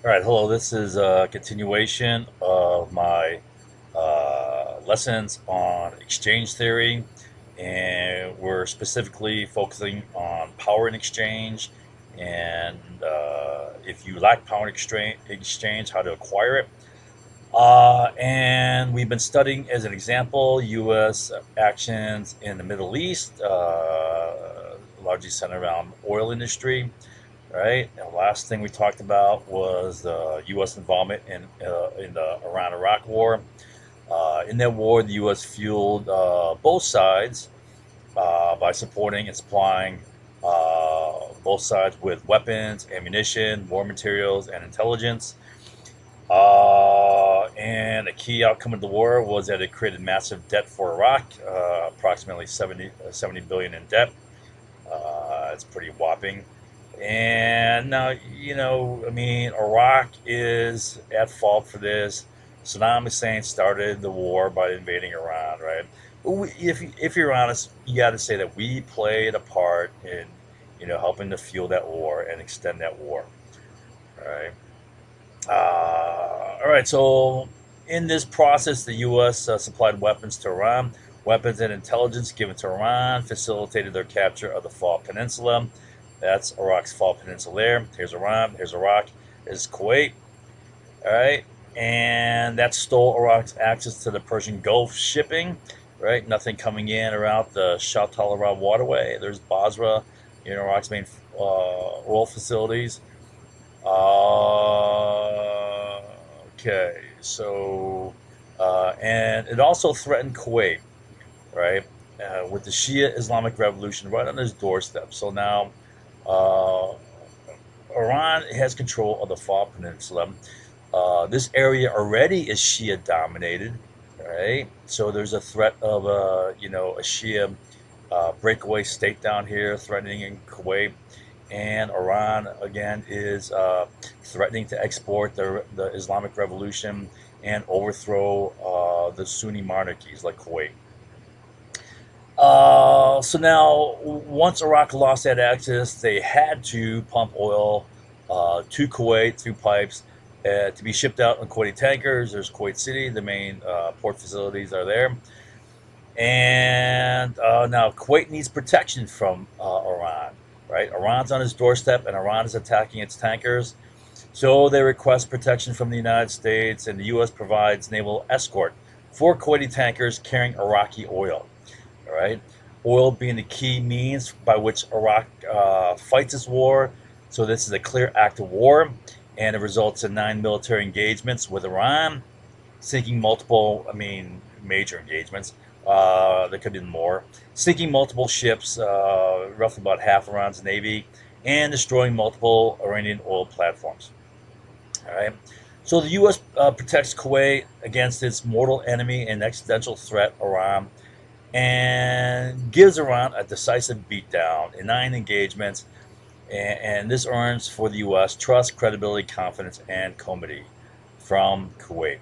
All right, hello. This is a continuation of my lessons on exchange theory, and we're specifically focusing on power in exchange. And if you lack power in exchange, how to acquire it. And we've been studying, as an example, U.S. actions in the Middle East, largely centered around oil industry, right? And the last thing we talked about was the U.S. involvement in the Iran-Iraq war. In that war, the U.S. fueled both sides by supporting and supplying both sides with weapons, ammunition, war materials, and intelligence. And a key outcome of the war was that it created massive debt for Iraq, approximately 70 billion in debt. It's pretty whopping. And now, I mean, Iraq is at fault for this. Saddam Hussein started the war by invading Iran, right? If you're honest, you got to say that we played a part in, helping to fuel that war and extend that war, right? All right, so in this process, the U.S. Supplied weapons to Iran. Weapons and intelligence given to Iran facilitated their capture of the Fall Peninsula. That's Iraq's Fall Peninsula there. Here's Iran, here's Iraq, here's Kuwait. All right, and that stole Iraq's access to the Persian Gulf shipping, right? Nothing coming in or out the Shatt al-Arab waterway. There's Basra, Iraq's main oil facilities. Okay, so, and it also threatened Kuwait, right? With the Shia Islamic Revolution right on his doorstep. So now uh, Iran has control of the Fall Peninsula. This area already is Shia dominated, right? So there's a threat of a Shia breakaway state down here threatening in Kuwait, and Iran again is threatening to export the Islamic Revolution and overthrow the Sunni monarchies like Kuwait. So now, once Iraq lost that access, they had to pump oil to Kuwait through pipes to be shipped out on Kuwaiti tankers. There's Kuwait City, the main port facilities are there. And now Kuwait needs protection from Iran, right? Iran's on its doorstep and Iran is attacking its tankers. So they request protection from the United States, and the U.S. provides naval escort for Kuwaiti tankers carrying Iraqi oil. All right, oil being the key means by which Iraq fights this war. So this is a clear act of war, and it results in 9 military engagements with Iran, sinking multiple, major engagements. There could be more, sinking multiple ships, roughly about half Iran's navy, and destroying multiple Iranian oil platforms. All right. So the U.S. Protects Kuwait against its mortal enemy and existential threat, Iran, and gives Iran a decisive beatdown in 9 engagements. And this earns for the U.S. trust, credibility, confidence, and comity from Kuwait.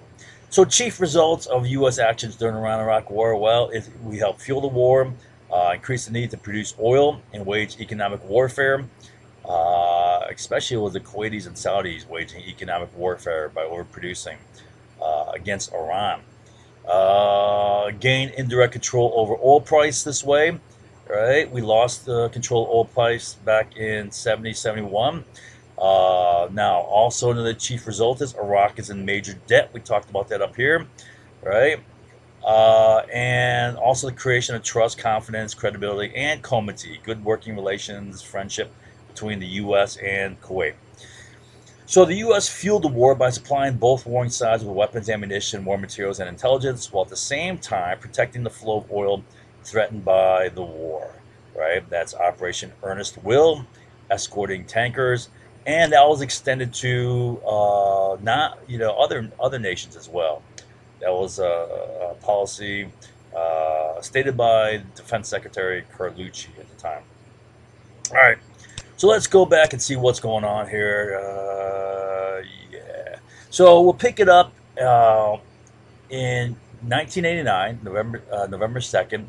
So, chief results of U.S. actions during the Iran-Iraq War, well, we helped fuel the war, increase the need to produce oil, and wage economic warfare, especially with the Kuwaitis and Saudis waging economic warfare by overproducing against Iran. Gain indirect control over oil price this way, right? We lost the control of oil price back in 70, 71. Now, also another chief result is Iraq is in major debt. We talked about that up here, right? And also the creation of trust, confidence, credibility, and comity, good working relations, friendship between the U.S. and Kuwait. So the U.S. fueled the war by supplying both warring sides with weapons, ammunition, war materials, and intelligence, while at the same time protecting the flow of oil threatened by the war, right? That's Operation Earnest Will, escorting tankers, and that was extended to not other nations as well. That was a policy stated by Defense Secretary Carlucci at the time. All right, so let's go back and see what's going on here. Yeah, so we'll pick it up in 1989, November 2nd.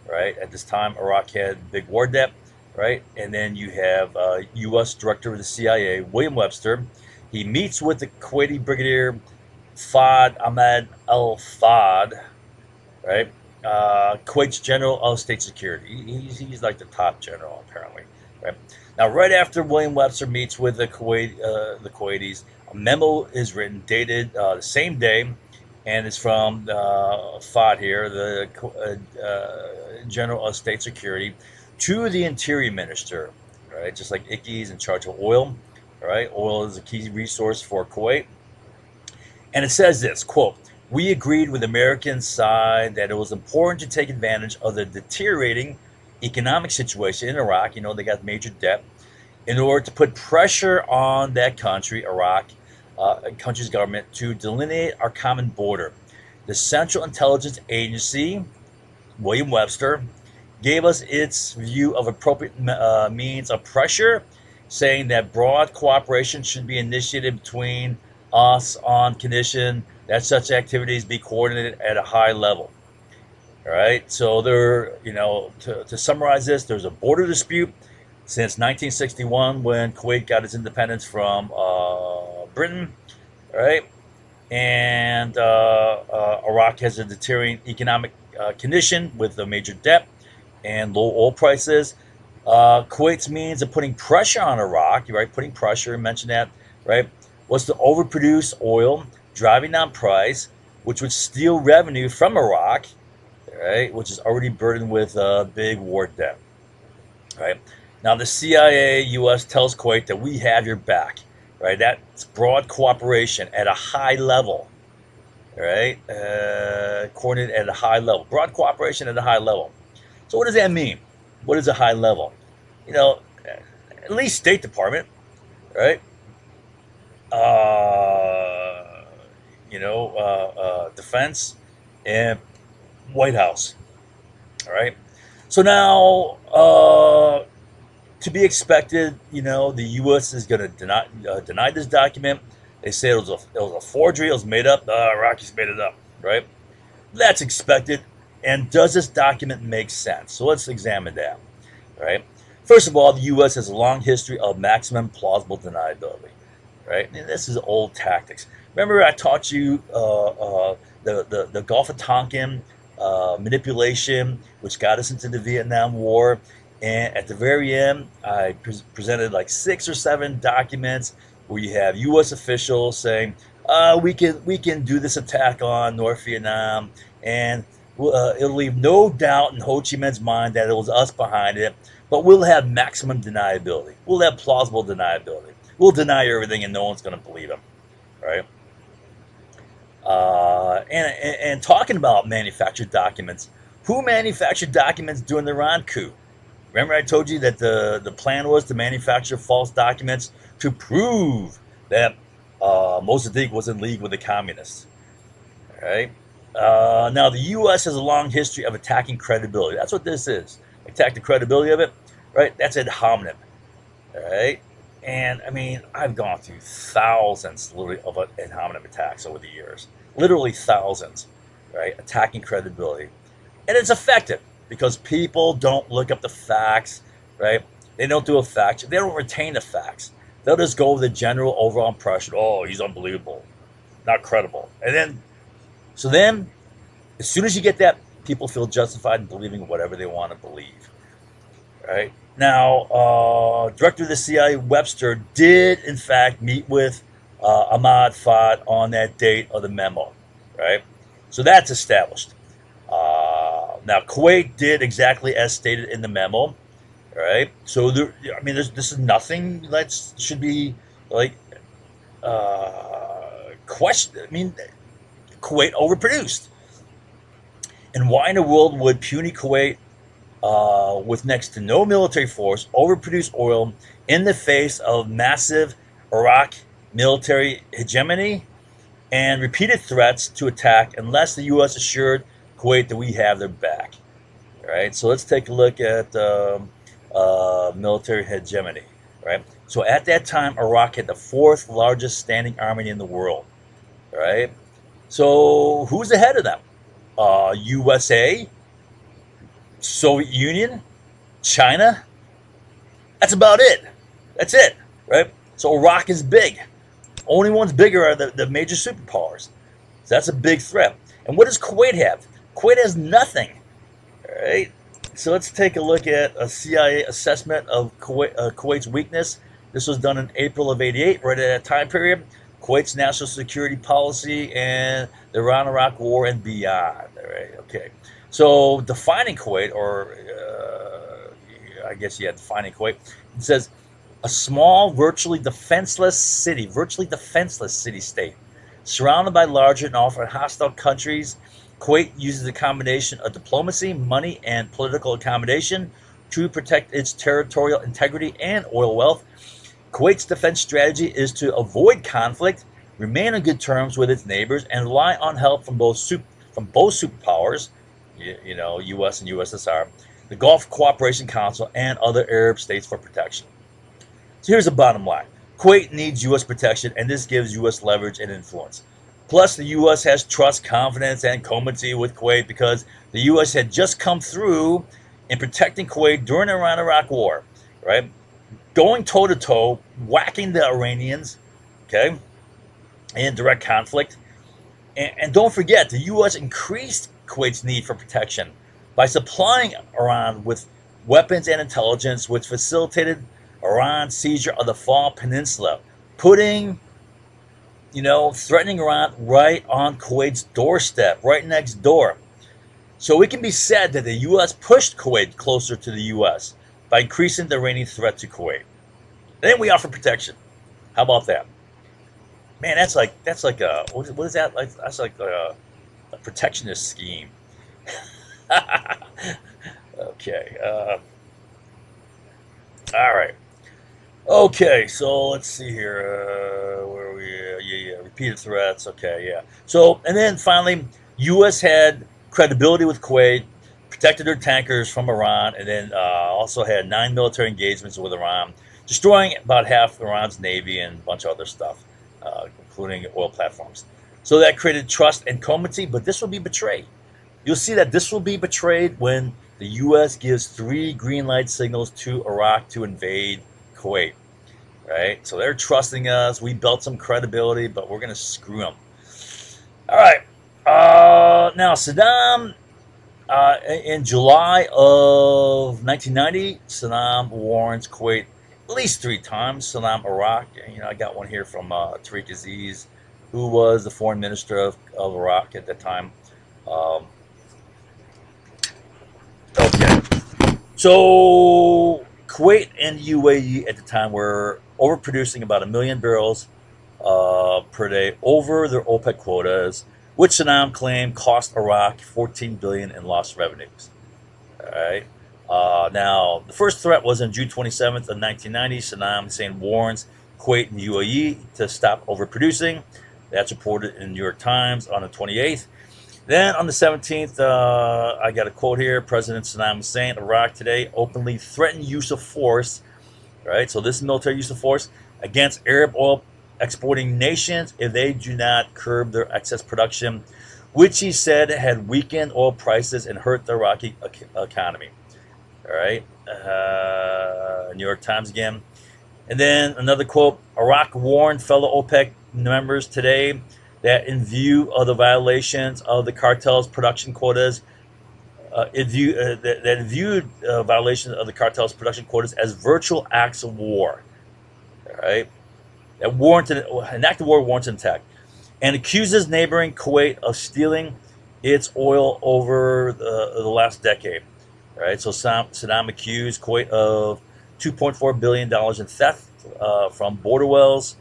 Right at this time, Iraq had big war debt, right? And then you have U.S. Director of the CIA, William Webster, He meets with the Kuwaiti Brigadier Fahd Ahmed al-Fahd, right? Kuwait's General of State Security. He's like the top general, apparently, right? Now, right after William Webster meets with the Kuwaitis, a memo is written, dated the same day, and it's from Fahd here, the General of State Security, to the Interior Minister, right? Just like Icky's in charge of oil, right? Oil is a key resource for Kuwait. And it says this, quote, "We agreed with the American side that it was important to take advantage of the deteriorating economic situation in Iraq." You know, they got major debt. "In order to put pressure on that country, Iraq, country's government, to delineate our common border. The Central Intelligence Agency, William Webster, gave us its view of appropriate means of pressure, saying that broad cooperation should be initiated between us on condition that such activities be coordinated at a high level." All right, so there, you know, to summarize this, there's a border dispute since 1961 when Kuwait got its independence from Britain, all right, and Iraq has a deteriorating economic condition with a major debt and low oil prices. Kuwait's means of putting pressure on Iraq, right, putting pressure, mentioned that, right, was to overproduce oil, driving down price, which would steal revenue from Iraq, right, which is already burdened with big war debt, right? Now, the CIA, U.S. tells Kuwait that we have your back, right? That's broad cooperation at a high level, right? Coordinated at a high level. Broad cooperation at a high level. So what does that mean? What is a high level? You know, at least State Department, right? Defense and White House, all right? So now, to be expected, you know, the U.S. is going to deny this document. They say it was a forgery, it was made up, the Iraqis made it up, right? That's expected. And does this document make sense? So let's examine that, right? First of all, the U.S. has a long history of maximum plausible deniability, right? And this is old tactics. Remember, I taught you the Gulf of Tonkin manipulation, which got us into the Vietnam War. And at the very end, I presented like 6 or 7 documents where you have U.S. officials saying, we can do this attack on North Vietnam, and it'll leave no doubt in Ho Chi Minh's mind that it was us behind it, but we'll have maximum deniability. We'll have plausible deniability. We'll deny everything and no one's going to believe him, right? And talking about manufactured documents, who manufactured documents during the Iran coup? Remember I told you that the plan was to manufacture false documents to prove that Mossadegh was in league with the communists, all right? Now, the U.S. has a long history of attacking credibility. That's what this is. Attack the credibility of it, right? That's ad hominem, all right? And, I mean, I've gone through thousands, literally, of ad hominem attacks over the years. Literally thousands, right? Attacking credibility. And it's effective because people don't look up the facts, right? They don't do a fact check. They don't retain the facts. They'll just go with the general overall impression. Oh, he's unbelievable. Not credible. And then, so then, as soon as you get that, people feel justified in believing whatever they want to believe, right? Now, Director of the CIA, Webster, did, in fact, meet with Ahmad Fahd on that date of the memo, right? So that's established. Now, Kuwait did exactly as stated in the memo, right? So, there, I mean, this is nothing that should be, like, question. I mean, Kuwait overproduced. And why in the world would puny Kuwait, with next to no military force, overproduce oil in the face of massive Iraq military hegemony and repeated threats to attack unless the U.S. assured Kuwait that we have their back? All right, so let's take a look at military hegemony. Right, so at that time, Iraq had the 4th largest standing army in the world. All right, so who's ahead of them? USA, Soviet Union, China. That's about it. That's it, right? So Iraq is big. Only ones bigger are the major superpowers. So that's a big threat. And what does Kuwait have? Kuwait has nothing. All right. So let's take a look at a CIA assessment of Kuwait's weakness. This was done in April of '88, right at that time period. Kuwait's national security policy and the Iran-Iraq War and beyond. All right. Okay. So defining Kuwait, or I guess defining Kuwait. It says a small, virtually defenseless city-state, surrounded by larger and often hostile countries. Kuwait uses a combination of diplomacy, money, and political accommodation to protect its territorial integrity and oil wealth. Kuwait's defense strategy is to avoid conflict, remain on good terms with its neighbors, and rely on help from both superpowers, U.S. and USSR, the Gulf Cooperation Council, and other Arab states for protection. So here's the bottom line. Kuwait needs U.S. protection, and this gives U.S. leverage and influence. Plus, the U.S. has trust, confidence, and comity with Kuwait because the U.S. had just come through in protecting Kuwait during the Iran-Iraq War, right? Going toe-to-toe, whacking the Iranians, okay, in direct conflict. And don't forget, the U.S. increased Kuwait's need for protection by supplying Iran with weapons and intelligence, which facilitated Iran's seizure of the Fall Peninsula, putting, threatening Iran right on Kuwait's doorstep, right next door. So it can be said that the U.S. pushed Kuwait closer to the U.S. by increasing the Iranian threat to Kuwait. And then we offer protection. How about that? Man, that's like a, what is that? That's like a protectionist scheme. Okay. All right. Okay, so let's see here. Where are we? Repeated threats. Okay, yeah. So, and then finally, U.S. had credibility with Kuwait, protected their tankers from Iran, and then also had 9 military engagements with Iran, destroying about half Iran's navy and a bunch of other stuff, including oil platforms. So that created trust and comity, but this will be betrayed. You'll see that this will be betrayed when the U.S. gives 3 green light signals to Iraq to invade Kuwait, right? So they're trusting us. We built some credibility, but we're going to screw them. All right. Now, Saddam, in July of 1990, Saddam warns Kuwait at least 3 times. Saddam, Iraq. I got one here from Tariq Aziz, who was the foreign minister of Iraq at that time. Okay. So Kuwait and UAE at the time were overproducing about 1 million barrels per day over their OPEC quotas, which Saddam claimed cost Iraq $14 billion in lost revenues. All right. Now, the first threat was on June 27th of 1990. Saddam Hussein warns Kuwait and UAE to stop overproducing. That's reported in the New York Times on the 28th. Then on the 17th, I got a quote here. President Saddam Hussein, Iraq today openly threatened use of force, right? So this is military use of force against Arab oil exporting nations if they do not curb their excess production, which he said had weakened oil prices and hurt the Iraqi economy. All right. New York Times again. And then another quote, Iraq warned fellow OPEC members today that in view of the violations of the cartel's production quotas, that viewed violations of the cartel's production quotas as virtual acts of war. All right. That warranted, an act of war warrants an attack, and accuses neighboring Kuwait of stealing its oil over the last decade. All right, so Saddam accused Kuwait of $2.4 billion in theft from border wells.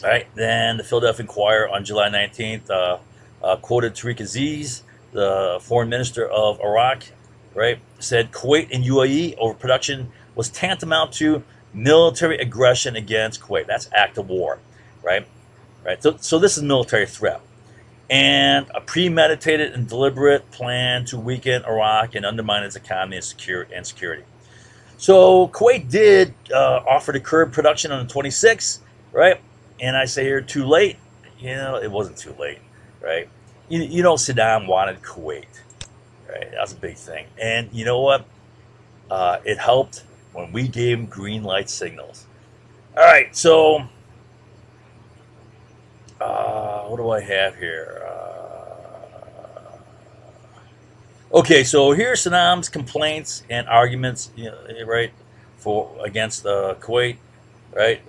All right, then the Philadelphia Inquirer on July 19th quoted Tariq Aziz, the foreign minister of Iraq, right, said Kuwait and UAE overproduction was tantamount to military aggression against Kuwait. That's act of war, right? Right. So this is military threat and a premeditated and deliberate plan to weaken Iraq and undermine its economy and security. So Kuwait did offer to curb production on the 26th, right? And I say here, too late. It wasn't too late, right? Saddam wanted Kuwait, right? That was a big thing. And you know what? It helped when we gave him green light signals. All right, so what do I have here? Okay, so here's Saddam's complaints and arguments, you know, right, for against Kuwait, right?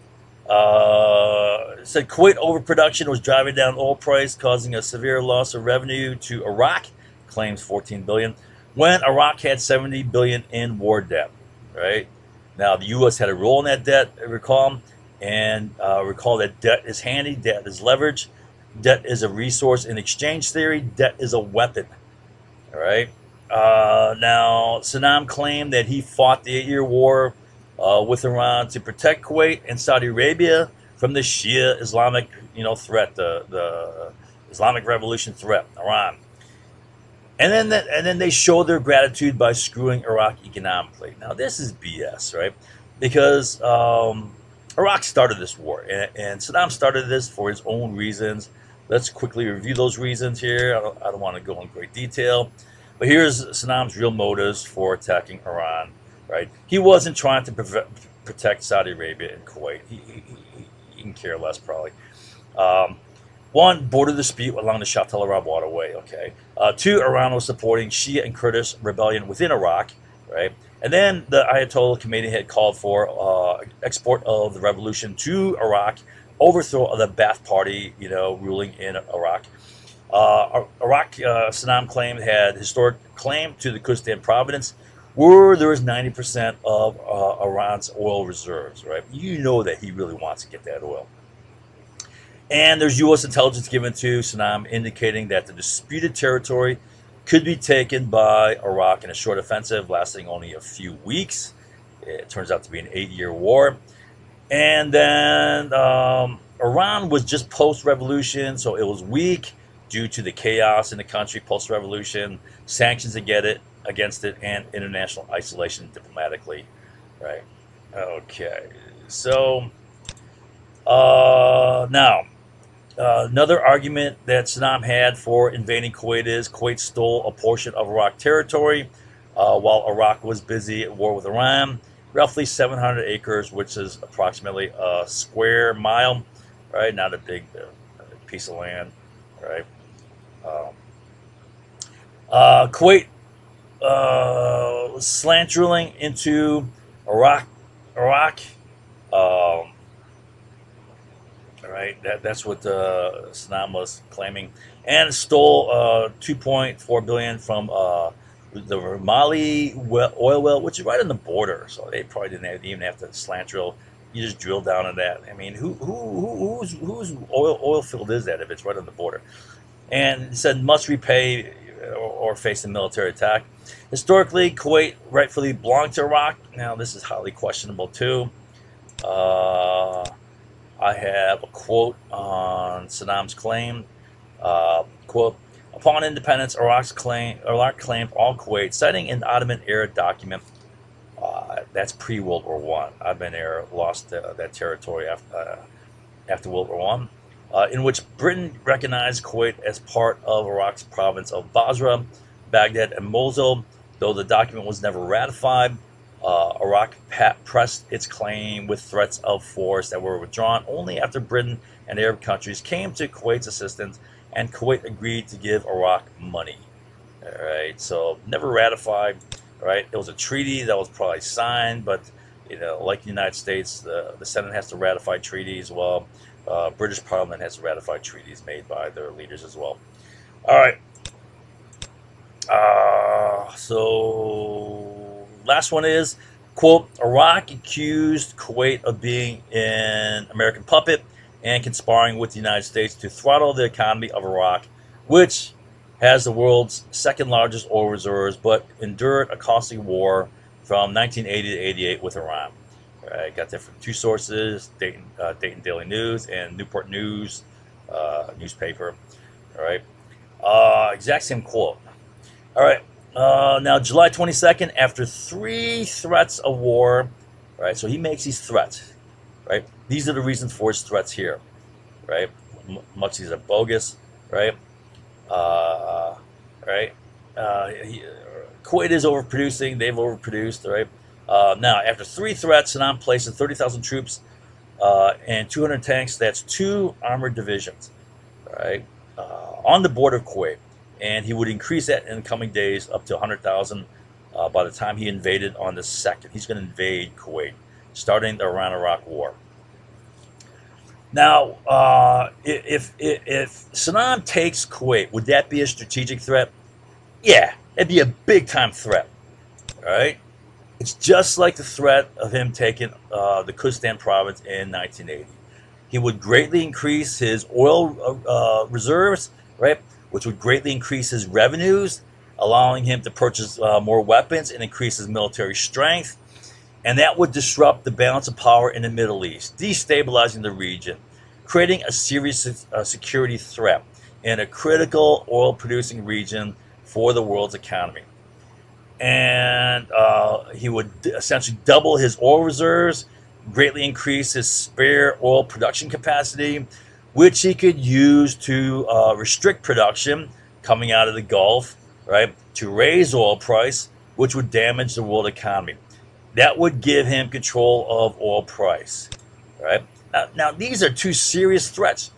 It said Kuwait overproduction was driving down oil price, causing a severe loss of revenue to Iraq. Claims 14 billion, when Iraq had 70 billion in war debt. Right now, the U.S. had a role in that debt. Recall, and recall that debt is handy. Debt is leverage. Debt is a resource in exchange theory. Debt is a weapon. All right. Now, Saddam claimed that he fought the 8-year war with Iran to protect Kuwait and Saudi Arabia from the Shia Islamic, threat, the Islamic Revolution threat, Iran. And then they show their gratitude by screwing Iraq economically. Now, this is BS, right? Because Iraq started this war, and Saddam started this for his own reasons. Let's quickly review those reasons here. I don't want to go in great detail. But here's Saddam's real motives for attacking Iran, right? He wasn't trying to protect Saudi Arabia and Kuwait. He can care less, probably. One, border dispute along the Shatt al-Arab waterway, okay. Two, Iran was supporting Shia and Kurdish rebellion within Iraq, right? And then the Ayatollah Khomeini had called for export of the revolution to Iraq, overthrow of the Ba'ath Party, ruling in Iraq. Iraq, Saddam claimed, had historic claim to the Kurdistan province, where there is 90% of Iran's oil reserves, right? You know that he really wants to get that oil. And there's U.S. intelligence given to Saddam indicating that the disputed territory could be taken by Iraq in a short offensive lasting only a few weeks. It turns out to be an 8-year war. And then Iran was just post-revolution, so it was weak due to the chaos in the country post-revolution, sanctions against it, and international isolation diplomatically, right? Okay, so now another argument that Saddam had for invading Kuwait is Kuwait stole a portion of Iraq territory while Iraq was busy at war with Iran, roughly 700 acres, which is approximately a square mile, right? Not a big piece of land, right? Kuwait was slant drilling into Iraq. Right, that's what Saddam was claiming, and stole 2.4 billion from the Ramali oil well, which is right on the border. So they probably didn't even have to slant drill. You just drill down on that. I mean, whose oil field is that if it's right on the border? And it said must repay or face a military attack. Historically, Kuwait rightfully belonged to Iraq. Now, this is highly questionable too. I have a quote on Saddam's claim. Quote, upon independence, Iraq claimed all Kuwait, citing an Ottoman-era document. That's pre-World War I. Ottoman era lost that territory after World War I, in which Britain recognized Kuwait as part of Iraq's province of Basra, Baghdad, and Mosul, though the document was never ratified. Iraq pressed its claim with threats of force that were withdrawn only after Britain and Arab countries came to Kuwait's assistance, and Kuwait agreed to give Iraq money. All right, so never ratified. All right, it was a treaty that was probably signed, but like the United States, the Senate has to ratify treaties. Well, British Parliament has to ratify treaties made by their leaders as well. All right. So last one is, quote, Iraq accused Kuwait of being an American puppet and conspiring with the United States to throttle the economy of Iraq, which has the world's second largest oil reserves, but endured a costly war from 1980 to 88 with Iran. All right, got that from two sources, Dayton Daily News and Newport News newspaper. All right, exact same quote. All right. Now, July 22nd, after 3 threats of war, right? So he makes these threats, right? These are the reasons for his threats here, right? Much of these are bogus, right? Kuwait is overproducing. They've overproduced, right? Now, after 3 threats, Saddam placed 30,000 troops and 200 tanks. That's 2 armored divisions, right, on the border of Kuwait, and he would increase that in the coming days up to 100,000 by the time he invaded on the 2nd. He's going to invade Kuwait, starting the Iran-Iraq War. Now, if Saddam takes Kuwait, would that be a strategic threat? Yeah, it'd be a big-time threat, all right? It's just like the threat of him taking the Khuzestan province in 1980. He would greatly increase his oil reserves, right, which would greatly increase his revenues, allowing him to purchase more weapons and increase his military strength. And that would disrupt the balance of power in the Middle East, destabilizing the region, creating a serious security threat in a critical oil-producing region for the world's economy. And he would essentially double his oil reserves, greatly increase his spare oil production capacity, which he could use to restrict production coming out of the Gulf, right, to raise oil price, which would damage the world economy. That would give him control of oil price, right? Now these are two serious threats.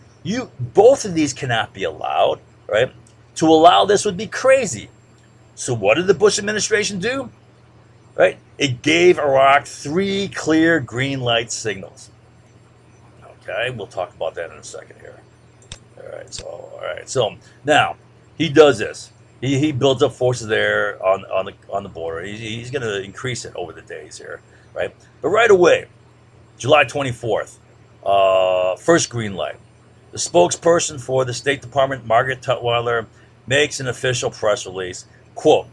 Both of these cannot be allowed, right? To allow this would be crazy. So what did the Bush administration do? Right? It gave Iraq 3 clear green light signals. Okay, we'll talk about that in a second here. All right. So now he does this. He builds up forces there on the border. He's going to increase it over the days here, right? But right away, July 24th, first green light. The spokesperson for the State Department, Margaret Tutwiler, makes an official press release. Quote,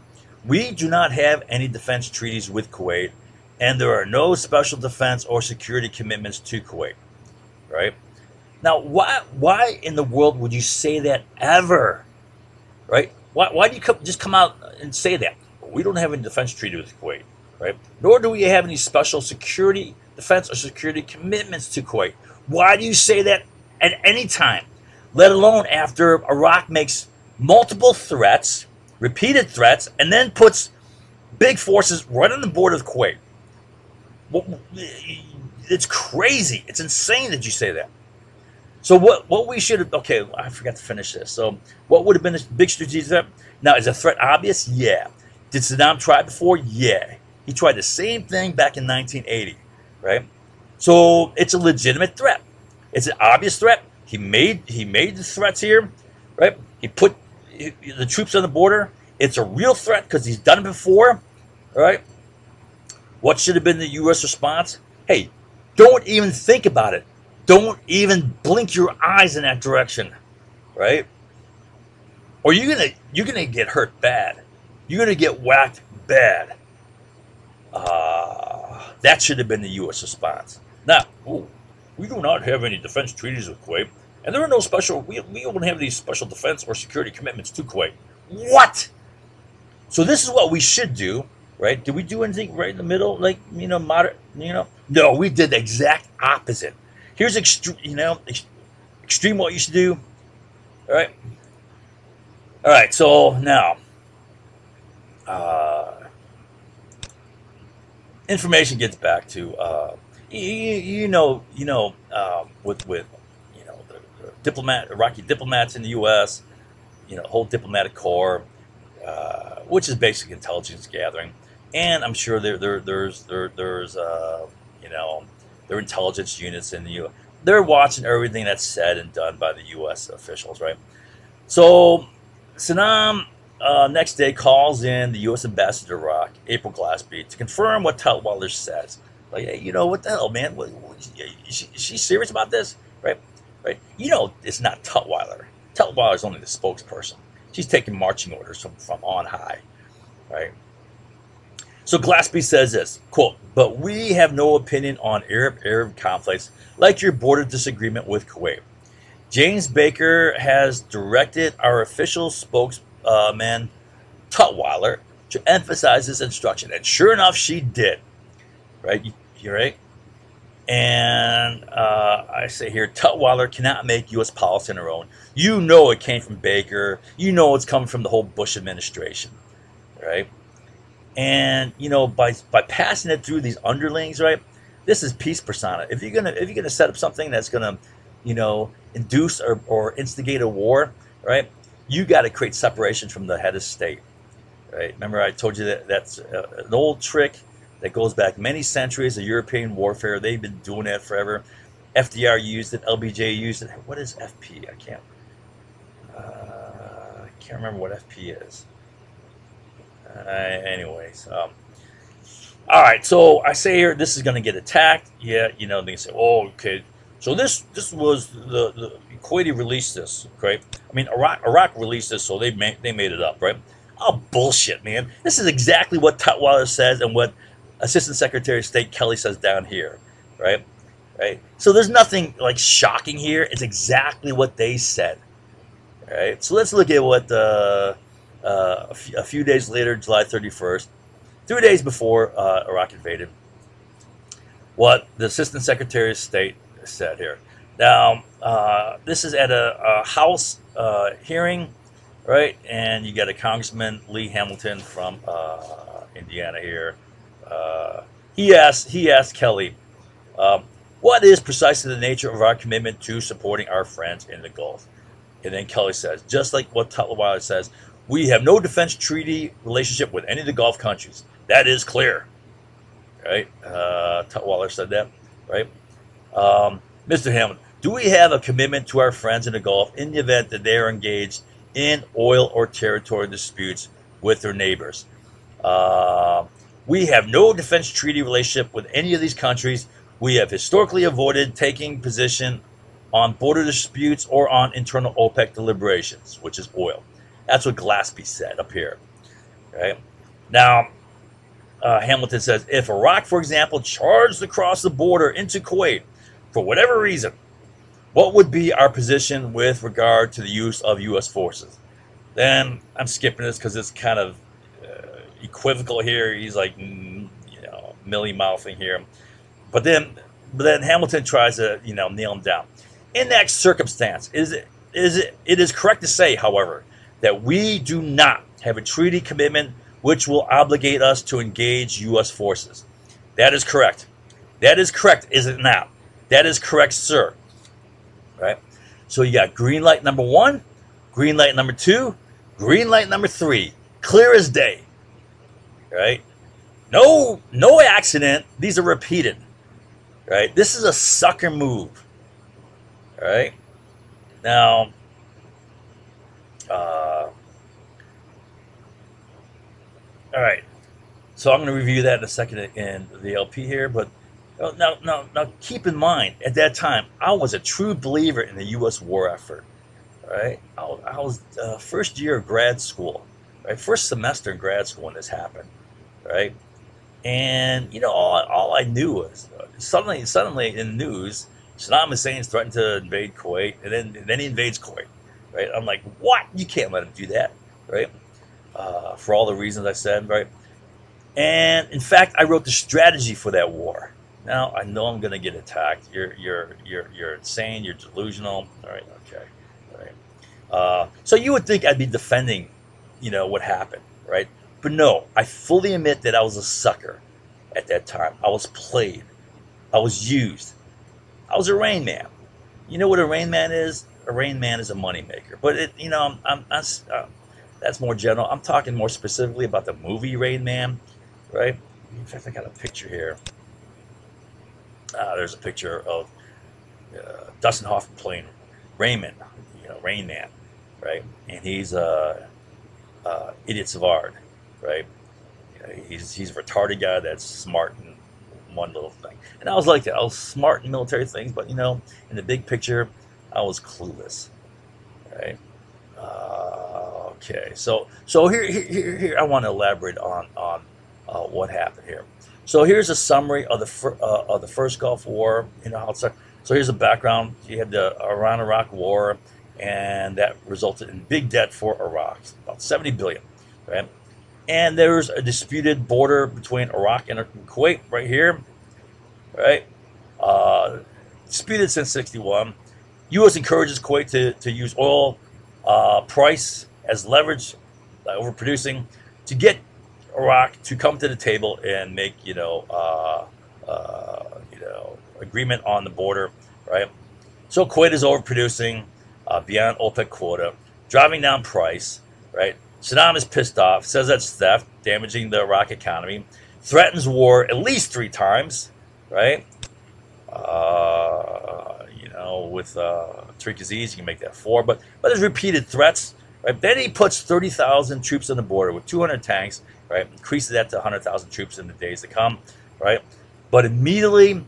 "We do not have any defense treaties with Kuwait, and there are no special defense or security commitments to Kuwait." Right? Now, why in the world would you say that ever? Right? Why do you just come out and say that? We don't have any defense treaty with Kuwait, right? Nor do we have any special security, defense, or security commitments to Kuwait. Why do you say that at any time, let alone after Iraq makes multiple threats, repeated threats, and then puts big forces right on the border of Kuwait? It's crazy. It's insane that you say that. So what we should have, okay, I forgot to finish this. So what would have been a big strategic threat? Now, is a threat obvious? Yeah. Did Saddam try before? Yeah. He tried the same thing back in 1980, right? So it's a legitimate threat. It's an obvious threat. He made the threats here, right? He put the troops on the border. It's a real threat because he's done it before, right? What should have been the U.S. response? Hey, don't even think about it. Don't even blink your eyes in that direction, right? Or you're gonna get hurt bad. You're gonna get whacked bad. That should have been the U.S. response. Now, we do not have any defense treaties with Kuwait, and there are no special. We don't have these special defense or security commitments to Kuwait. What? So this is what we should do, right? Did we do anything right in the middle, like moderate? No, we did the exact opposite. Here's extreme what you should do. All right. So now, information gets back to with the Iraqi diplomats in the U.S. Whole diplomatic corps, which is basically intelligence gathering, and I'm sure there's their intelligence units in the U.S. They're watching everything that's said and done by the U.S. officials, right? So Saddam next day calls in the U.S. ambassador to Iraq, April Glaspie, to confirm what Tutwiler says. Like, hey, what the hell, man? Is she serious about this? Right? It's not Tutwiler. Tutwiler is only the spokesperson. She's taking marching orders from on high, right? So Glaspie says this, quote, "But we have no opinion on Arab conflicts like your border disagreement with Kuwait. James Baker has directed our official spokesman, Tutwiler, to emphasize this instruction." And sure enough, she did. Right? You're right. And I say here, Tutwiler cannot make U.S. policy on her own. It came from Baker. It's coming from the whole Bush administration. Right? And by passing it through these underlings, right? This is peace persona. If you're gonna set up something that's gonna, induce or instigate a war, right? You got to create separation from the head of state, right? Remember, I told you that that's an old trick that goes back many centuries of European warfare. They've been doing that forever. FDR used it. LBJ used it. What is FP? I can't remember what FP is. Anyways, all right. So I say here, this is going to get attacked. Yeah, they say, oh, okay. So this was the Kuwaiti released this, right? I mean, Iraq released this, so they made it up, right? Oh, bullshit, man. This is exactly what Tutwiler says and what Assistant Secretary of State Kelly says down here, right? Right. So there's nothing like shocking here. It's exactly what they said. All right. So let's look at what a few days later, July 31st, 3 days before Iraq invaded, what the Assistant Secretary of State said here. Now, this is at a House hearing, right? And you got a Congressman, Lee Hamilton from Indiana here. He asked Kelly, what is precisely the nature of our commitment to supporting our friends in the Gulf? And then Kelly says, just like what Tutwiler says, we have no defense treaty relationship with any of the Gulf countries. That is clear, right? Tutwiler said that, right? Mr. Hamilton, do we have a commitment to our friends in the Gulf in the event that they are engaged in oil or territory disputes with their neighbors? We have no defense treaty relationship with any of these countries. We have historically avoided taking position on border disputes or on internal OPEC deliberations, which is oil. That's what Glaspie said up here, right? Now, Hamilton says, if Iraq, for example, charged across the border into Kuwait for whatever reason, what would be our position with regard to the use of U.S. forces? Then I'm skipping this because it's kind of equivocal here. He's like, milly-mouthing here. But then Hamilton tries to, nail him down. In that circumstance, it is correct to say, however, that we do not have a treaty commitment which will obligate us to engage U.S. forces. That is correct. That is correct, is it not? That is correct, sir. Right? So you got green light number 1, green light number 2, green light number 3. Clear as day. Right? No accident. These are repeated. Right? This is a sucker move. All right? Now, all right. So I'm going to review that in a second in the LP here, but now keep in mind, at that time, I was a true believer in the U.S. war effort. Right? I was first year of grad school, right? First semester in grad school when this happened, right? And all I knew was suddenly in the news, Saddam Hussein's threatened to invade Kuwait, and then he invades Kuwait, right? I'm like, what? You can't let him do that, right? For all the reasons I said, right? And in fact, I wrote the strategy for that war. Now I know I'm going to get attacked. You're insane. You're delusional. All right, okay, all right. So you would think I'd be defending, what happened, right? But no, I fully admit that I was a sucker at that time. I was played. I was used. I was a Rain Man. You know what a Rain Man is? A Rain Man is a moneymaker. But that's more general. I'm talking more specifically about the movie Rain Man, right? In fact, I got a picture here. There's a picture of Dustin Hoffman playing Raymond, Rain Man, right? And he's Idiot Savard, right? He's a retarded guy that's smart in one little thing. And I was like that. I was smart in military things, but in the big picture, I was clueless, right? Okay, so here I want to elaborate on what happened here. So here's a summary of the first Gulf War. So here's the background. You had the Iran-Iraq War, and that resulted in big debt for Iraq, about $70 billion, right? And there's a disputed border between Iraq and Kuwait right here, right? Disputed since '61. U.S. encourages Kuwait to use oil price as leverage, overproducing, to get Iraq to come to the table and make agreement on the border, right? So Kuwait is overproducing beyond OPEC quota, driving down price, right? Saddam is pissed off, says that's theft, damaging the Iraq economy, threatens war at least 3 times, right? With Tariq Aziz, you can make that 4, but there's repeated threats, right? Then he puts 30,000 troops on the border with 200 tanks, right? Increases that to 100,000 troops in the days to come, right? But immediately,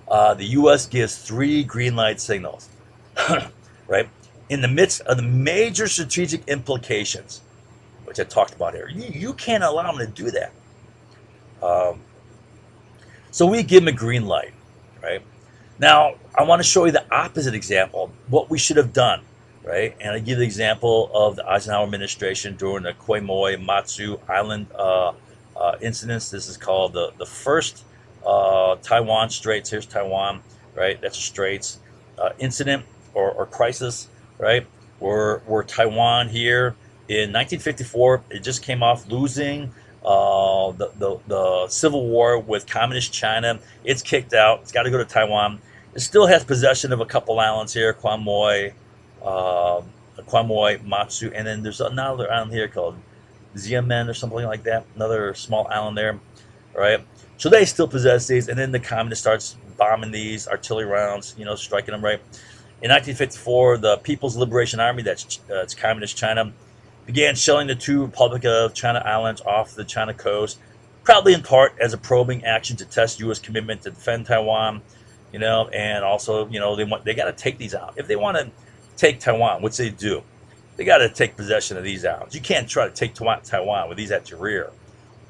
the U.S. gives 3 green light signals, right? In the midst of the major strategic implications, which I talked about here. You can't allow them to do that. So we give them a green light, right? Now, I want to show you the opposite example, what we should have done, right? And I give the example of the Eisenhower administration during the Quemoy Matsu Island incidents. This is called the first Taiwan Straits. Here's Taiwan, right? That's a Straits incident or crisis, right? Where Taiwan here in 1954, it just came off losing the civil war with communist China. It's kicked out. It's got to go to Taiwan. It still has possession of a couple islands here, Quemoy, Matsu, and then there's another island here called Xiamen or something like that, another small island there, right? So they still possess these, and then the communist starts bombing these artillery rounds, striking them, right? In 1954, the People's Liberation Army, that's communist China, began shelling the 2 Republic of China islands off the China coast, probably in part as a probing action to test U.S. commitment to defend Taiwan, and also, they got to take these out. If they want to take Taiwan, which they do, they got to take possession of these islands. You can't try to take Taiwan with these at your rear,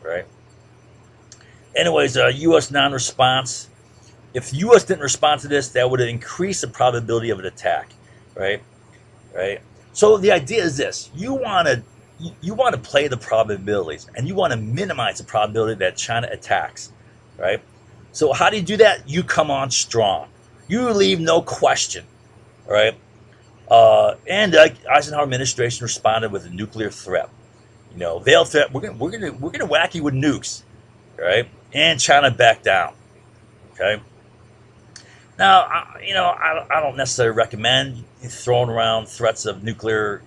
right? Anyways, U.S. non-response. If the U.S. didn't respond to this, that would have increased the probability of an attack, right? Right. So the idea is this: you want to play the probabilities, and you want to minimize the probability that China attacks, right? So how do you do that? You come on strong. You leave no question, right? And the Eisenhower administration responded with a nuclear threat. Veiled threat. We're gonna whack you with nukes, right? And China backed down. Okay. Now, I don't necessarily recommend throwing around threats of nuclear,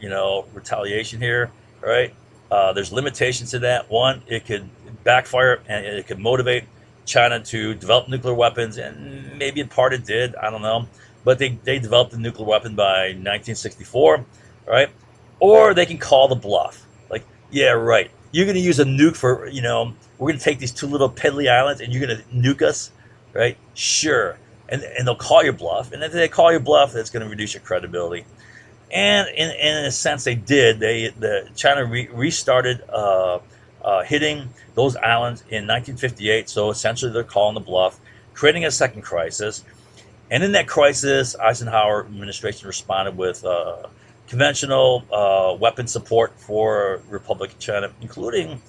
retaliation here, right? There's limitations to that. One, it could backfire and it could motivate China to develop nuclear weapons, and maybe in part it did, I don't know. But they developed a nuclear weapon by 1964, right? Or they can call the bluff. Like, yeah, right. You're going to use a nuke for, we're going to take these 2 little piddly islands and you're going to nuke us, right? Sure. And they'll call your bluff. And if they call your bluff, that's going to reduce your credibility. And in a sense, they did. China restarted hitting those islands in 1958. So essentially, they're calling the bluff, creating a second crisis. And in that crisis, Eisenhower administration responded with conventional weapon support for Republic of China, including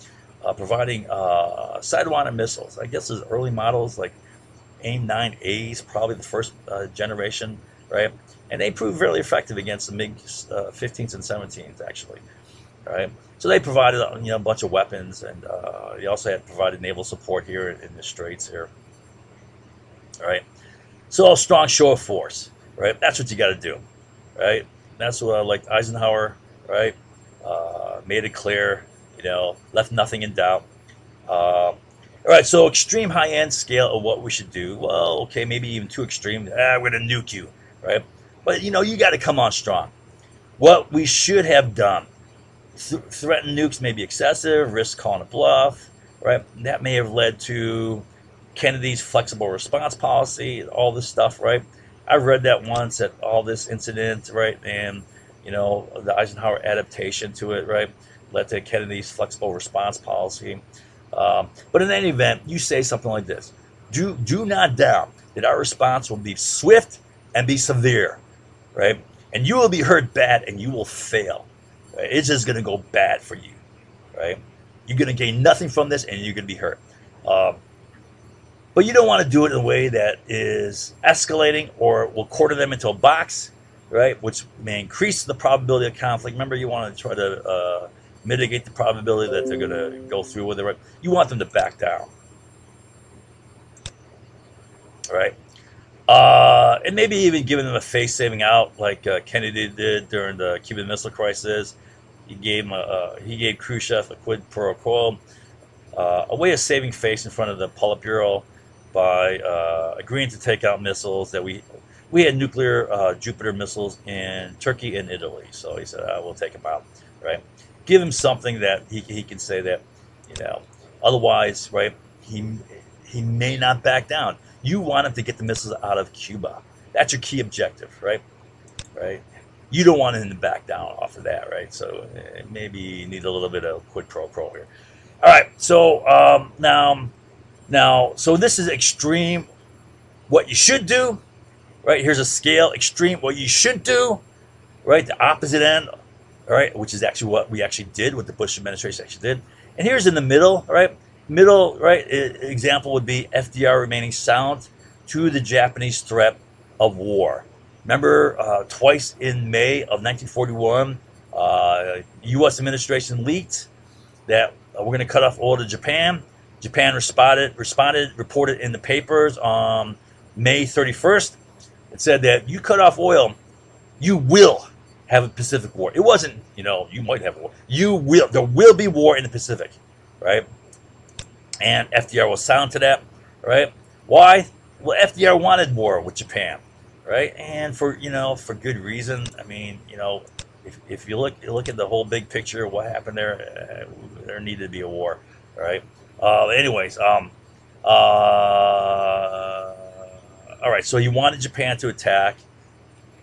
providing Sidewinder missiles. I guess those early models like AIM-9As, probably the first generation, right? And they proved really effective against the MiG-15s and 17s, actually, right? So they provided a bunch of weapons, and they also had provided naval support here in the Straits here, right? So a strong show of force, right? That's what you got to do, right? That's what like Eisenhower, right? Made it clear, left nothing in doubt. All right, so extreme high-end scale of what we should do. Well, okay, maybe even too extreme. We're going to nuke you, right? But, you got to come on strong. What we should have done, threaten nukes may be excessive, risk calling a bluff, right? That may have led to Kennedy's flexible response policy, all this stuff, right? I read that once at all this incident, right? And, the Eisenhower adaptation to it, right, led to Kennedy's flexible response policy. But in any event, you say something like this: do not doubt that our response will be swift and be severe, right? And you will be hurt bad and you will fail. Right? It's just going to go bad for you, right? You're going to gain nothing from this and you're going to be hurt. But you don't want to do it in a way that is escalating or will corner them into a box, right? Which may increase the probability of conflict. Remember, you want to try to mitigate the probability that they're going to go through with it. Right? You want them to back down, all right? And maybe even giving them a face saving out like Kennedy did during the Cuban Missile Crisis. He gave Khrushchev a quid pro quo, a way of saving face in front of the Politburo by agreeing to take out missiles that we had nuclear Jupiter missiles in Turkey and Italy. So he said, we'll take them out, right? Give him something that he can say that, otherwise, right, he may not back down. You want him to get the missiles out of Cuba. That's your key objective, right? Right? You don't want him to back down off of that, right? So maybe you need a little bit of quid pro quo here. All right, so so this is extreme. What you should do, right? Here's a scale: extreme. What you should do, right? The opposite end, all right, which is actually what we actually did, what the Bush administration actually did. And here's in the middle, right? Middle, right? Example would be FDR remaining silent to the Japanese threat of war. Remember, twice in May of 1941, U.S. administration leaked that we're going to cut off oil to Japan. Japan responded, reported in the papers on May 31st. It said that you cut off oil, you will have a Pacific War. It wasn't, you might have a war. You will. There will be war in the Pacific, right? And FDR was silent to that, right? Why? Well, FDR wanted war with Japan, right? And for good reason. I mean, if you look at the whole big picture of what happened there, there needed to be a war, right? Anyways, all right. So he wanted Japan to attack,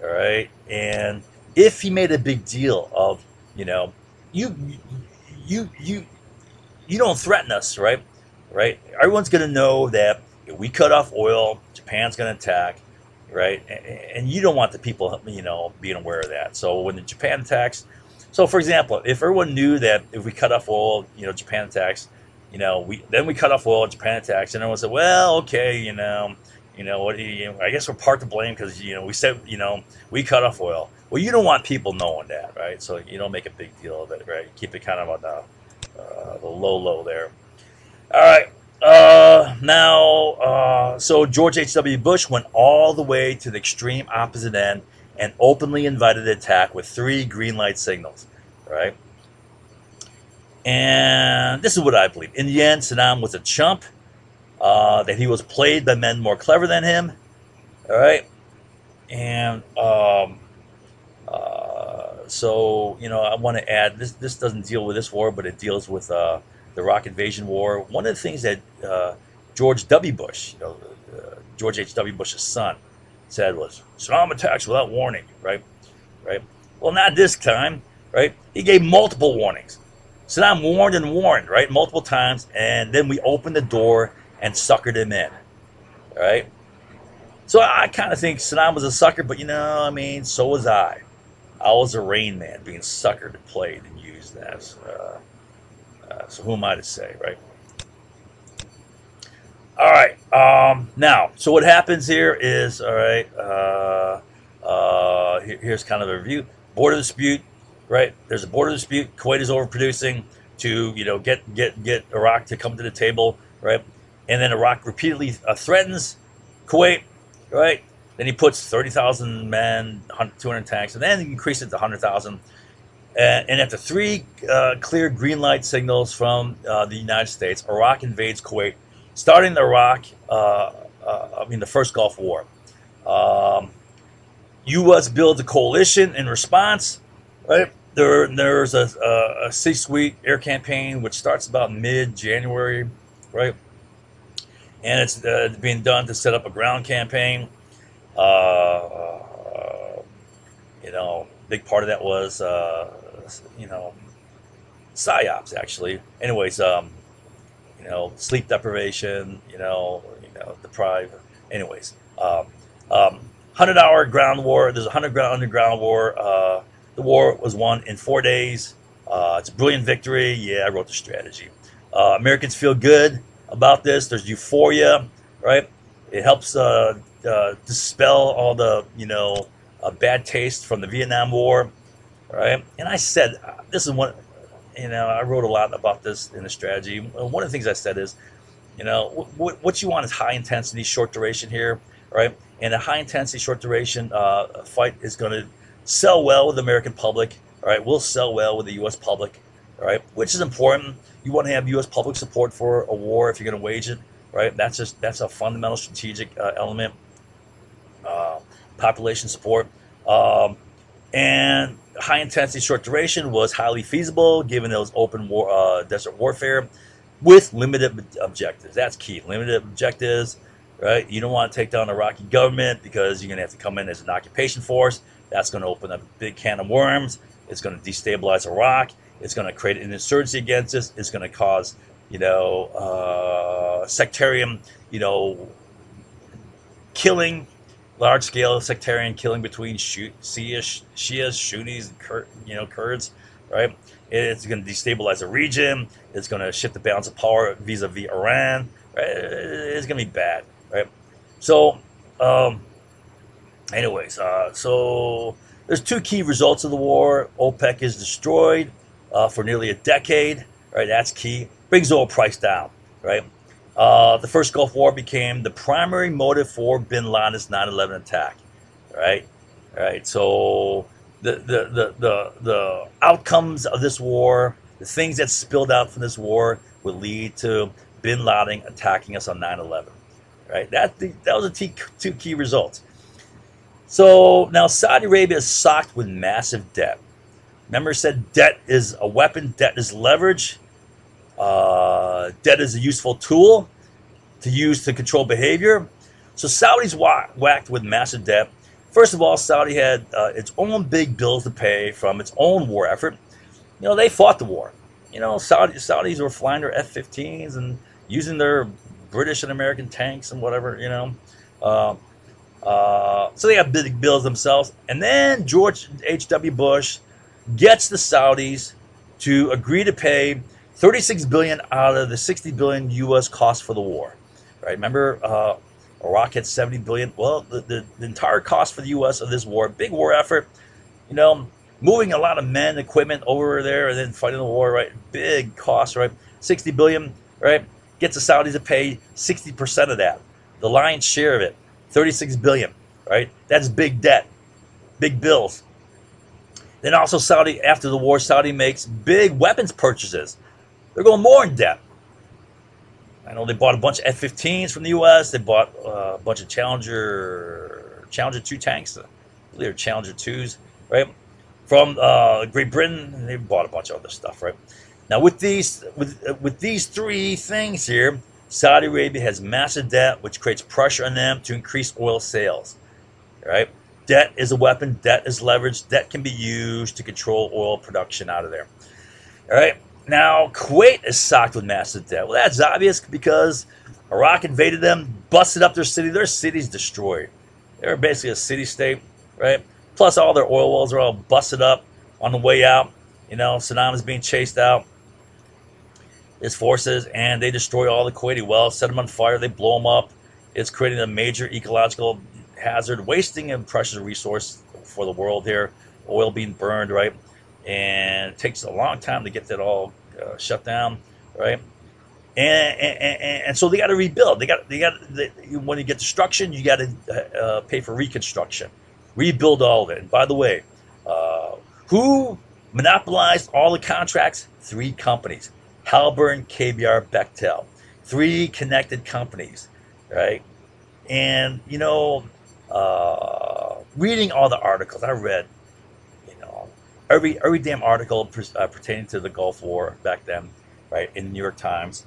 all right, and if he made a big deal of, you don't threaten us, right? Right? Everyone's going to know that if we cut off oil, Japan's going to attack, right? And you don't want the people, being aware of that. So when the Japan attacks, so for example, if everyone knew that if we cut off oil, Japan attacks, we cut off oil, Japan attacks, and everyone said, well, okay, I guess we're part to blame because we said we cut off oil. Well, you don't want people knowing that, right? So you don't make a big deal of it, right? Keep it kind of on the low there. All right. So George H.W. Bush went all the way to the extreme opposite end and openly invited the attack with 3 green light signals, right? And this is what I believe. In the end, Saddam was a chump, that he was played by men more clever than him, all right? And so, I want to add, this doesn't deal with this war, but it deals with the Iraq invasion war. One of the things that George W. Bush, George H.W. Bush's son, said was, Saddam attacks without warning, right? Right? Well, not this time, right? He gave multiple warnings. Saddam warned and warned, right? Multiple times, and then we opened the door and suckered him in, right? So I kind of think Saddam was a sucker, but so was I. I was a Rain Man being suckered and played and used as. So who am I to say, right? All right. Now, so what happens here is, all right. Here's kind of a review. Border dispute, right? There's a border dispute. Kuwait is overproducing to get Iraq to come to the table, right? And then Iraq repeatedly threatens Kuwait, right? Then he puts 30,000 men, 200 tanks, and then he increases it to 100,000. And after 3 clear green light signals from the United States, Iraq invades Kuwait, starting the first Gulf War. U.S. builds a coalition in response, right? There's a C-suite air campaign which starts about mid-January, right? And it's being done to set up a ground campaign. Big part of that was, psyops actually. Anyways, sleep deprivation, deprive. Anyways, 100-hour ground war. There's a 100-hour underground war. The war was won in 4 days. It's a brilliant victory. Yeah, I wrote the strategy. Americans feel good about this. There's euphoria, right? It helps dispel all the bad taste from the Vietnam War, right? And I said, this is one, I wrote a lot about this in the strategy. One of the things I said is, what you want is high intensity, short duration here. right? And a high-intensity, short-duration fight is going to sell well with the American public, all right? Will sell well with the U.S. public, all right? Which is important. You want to have U.S. public support for a war if you're going to wage it, right? That's a fundamental strategic element. Population support. And high intensity, short duration was highly feasible given those open war, desert warfare with limited objectives. That's key. Limited objectives, right? You don't want to take down the Iraqi government because you're going to have to come in as an occupation force. That's going to open up a big can of worms. It's going to destabilize Iraq. It's going to create an insurgency against us. It's going to cause, sectarian, killing. Large-scale sectarian killing between Shias, Sunnis, and Kurds, right? It's going to destabilize the region. It's going to shift the balance of power vis-a-vis Iran. Right? It's going to be bad, right? So, so there's two key results of the war. OPEC is destroyed for nearly a decade, right? That's key. Brings oil price down, right? The first Gulf War became the primary motive for Bin Laden's 9/11 attack, right? Right. So the outcomes of this war, the things that spilled out from this war, would lead to Bin Laden attacking us on 9/11, right? That was the two key results. So now Saudi Arabia is socked with massive debt. Remember, I said debt is a weapon, debt is leverage. Debt is a useful tool to use to control behavior. So Saudi's whacked with massive debt. First of all, Saudi had its own big bills to pay from its own war effort. They fought the war. Saudis were flying their F-15s and using their British and American tanks and whatever, So they have big bills themselves. And then George H.W. Bush gets the Saudis to agree to pay $36 billion out of the $60 billion U.S. cost for the war, right? Remember, Iraq had $70 billion. Well, the entire cost for the U.S. of this war, big war effort, moving a lot of men, equipment over there, and then fighting the war, right? Big cost, right? $60 billion, right? Gets the Saudis to pay 60% of that, the lion's share of it, $36 billion, right? That's big debt, big bills. Then also Saudi, after the war, Saudi makes big weapons purchases. They're going more in debt. I know they bought a bunch of F-15s from the U.S. They bought a bunch of Challenger 2 tanks. I believe they're Challenger 2s, right? From Great Britain, they bought a bunch of other stuff, right? Now with these three things here, Saudi Arabia has massive debt, which creates pressure on them to increase oil sales, right? Debt is a weapon. Debt is leverage. Debt can be used to control oil production out of there, all right? Now, Kuwait is socked with massive debt. Well, that's obvious because Iraq invaded them, busted up their city. Their city's destroyed. They're basically a city-state, right? Plus, all their oil wells are all busted up on the way out. Saddam is being chased out, his forces, and they destroy all the Kuwaiti wells, set them on fire, they blow them up. It's creating a major ecological hazard, wasting a precious resource for the world here. Oil being burned, right? And it takes a long time to get that all shut down, right? And so they got to rebuild. When you get destruction, you got to pay for reconstruction, rebuild all of it. And by the way, who monopolized all the contracts? 3 companies: Halliburton, KBR, Bechtel. 3 connected companies, right? And reading all the articles I read. Every damn article pertaining to the Gulf War back then, right, in the New York Times.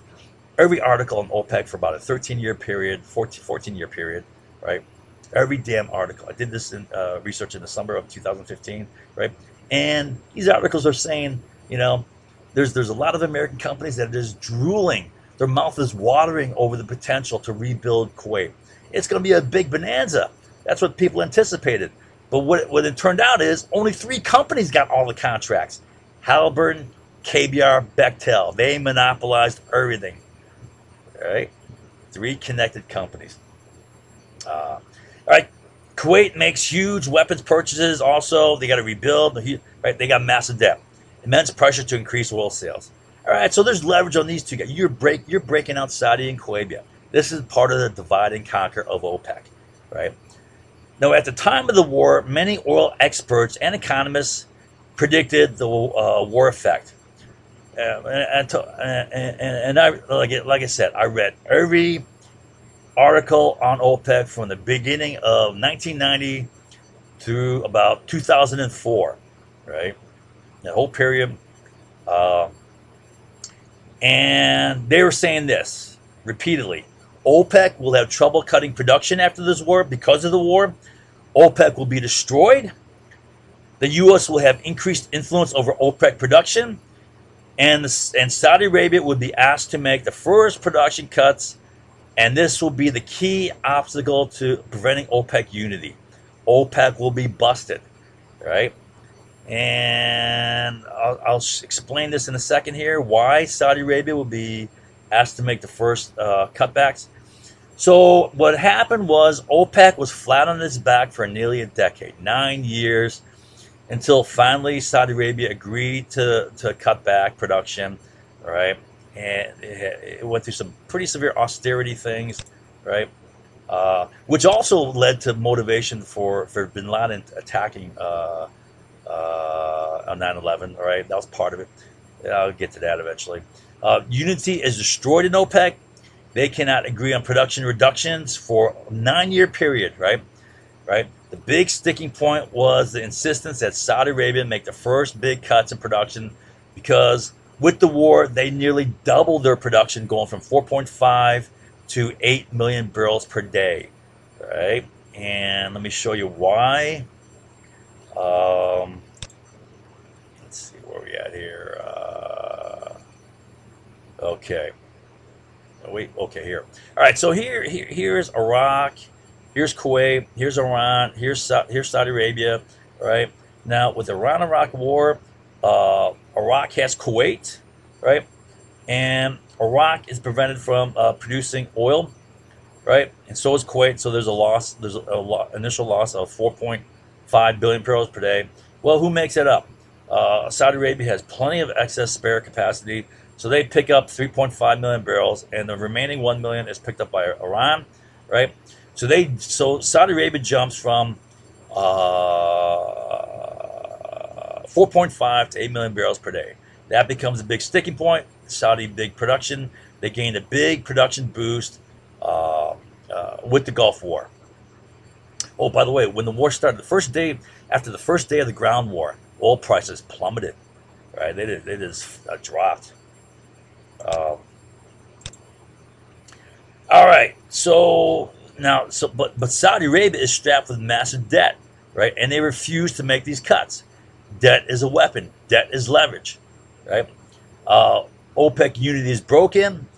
Every article on OPEC for about a 13-year period, 14-year period, right? Every damn article. I did this in research in the summer of 2015, right? And these articles are saying, there's a lot of American companies that are just drooling. Their mouth is watering over the potential to rebuild Kuwait. It's going to be a big bonanza. That's what people anticipated. But what it turned out is only 3 companies got all the contracts: Halliburton, KBR, Bechtel. They monopolized everything. All right, 3 connected companies. All right, Kuwait makes huge weapons purchases. Also, they got to rebuild. Right, they got massive debt, immense pressure to increase oil sales. All right, so there's leverage on these 2 guys. You're breaking out Saudi and Kuwait. This is part of the divide and conquer of OPEC. right? Now, at the time of the war, many oil experts and economists predicted the war effect. And I, like I said, I read every article on OPEC from the beginning of 1990 through about 2004, right? That whole period. Uh, and they were saying this repeatedly: OPEC will have trouble cutting production after this war because of the war. OPEC will be destroyed. The U.S. will have increased influence over OPEC production, and Saudi Arabia would be asked to make the first production cuts, and this will be the key obstacle to preventing OPEC unity. OPEC will be busted, right? And I'll explain this in a second here, why Saudi Arabia will be asked to make the first cutbacks. So what happened was OPEC was flat on its back for nearly a decade, 9 years, until finally Saudi Arabia agreed to cut back production, right? And it went through some pretty severe austerity things, right? Which also led to motivation for bin Laden attacking on 9/11, all right? That was part of it. I'll get to that eventually. Unity is destroyed in OPEC. They cannot agree on production reductions for a 9-year period, right? Right. The big sticking point was the insistence that Saudi Arabia make the first big cuts in production, because with the war, they nearly doubled their production, going from 4.5 to 8 million barrels per day, right? And let me show you why. Let's see where we at here. Okay. Oh, wait. Okay, here. All right. So here's Iraq. Here's Kuwait, here's Iran, here's Saudi Arabia, right? Now, with the Iran-Iraq war, Iraq has Kuwait, right? And Iraq is prevented from producing oil, right? And so is Kuwait, so there's a loss, there's initial loss of 4.5 billion barrels per day. Well, who makes it up? Saudi Arabia has plenty of excess spare capacity, so they pick up 3.5 million barrels, and the remaining 1 million is picked up by Iran, right? So Saudi Arabia jumps from 4.5 to 8 million barrels per day. That becomes a big sticking point. Saudi big production. They gained a big production boost with the Gulf War. Oh, by the way, when the war started, after the first day of the ground war, oil prices plummeted. Right, they just dropped. All right, so. Now, but Saudi Arabia is strapped with massive debt, right? And they refuse to make these cuts. Debt is a weapon. Debt is leverage, right? OPEC unity is broken.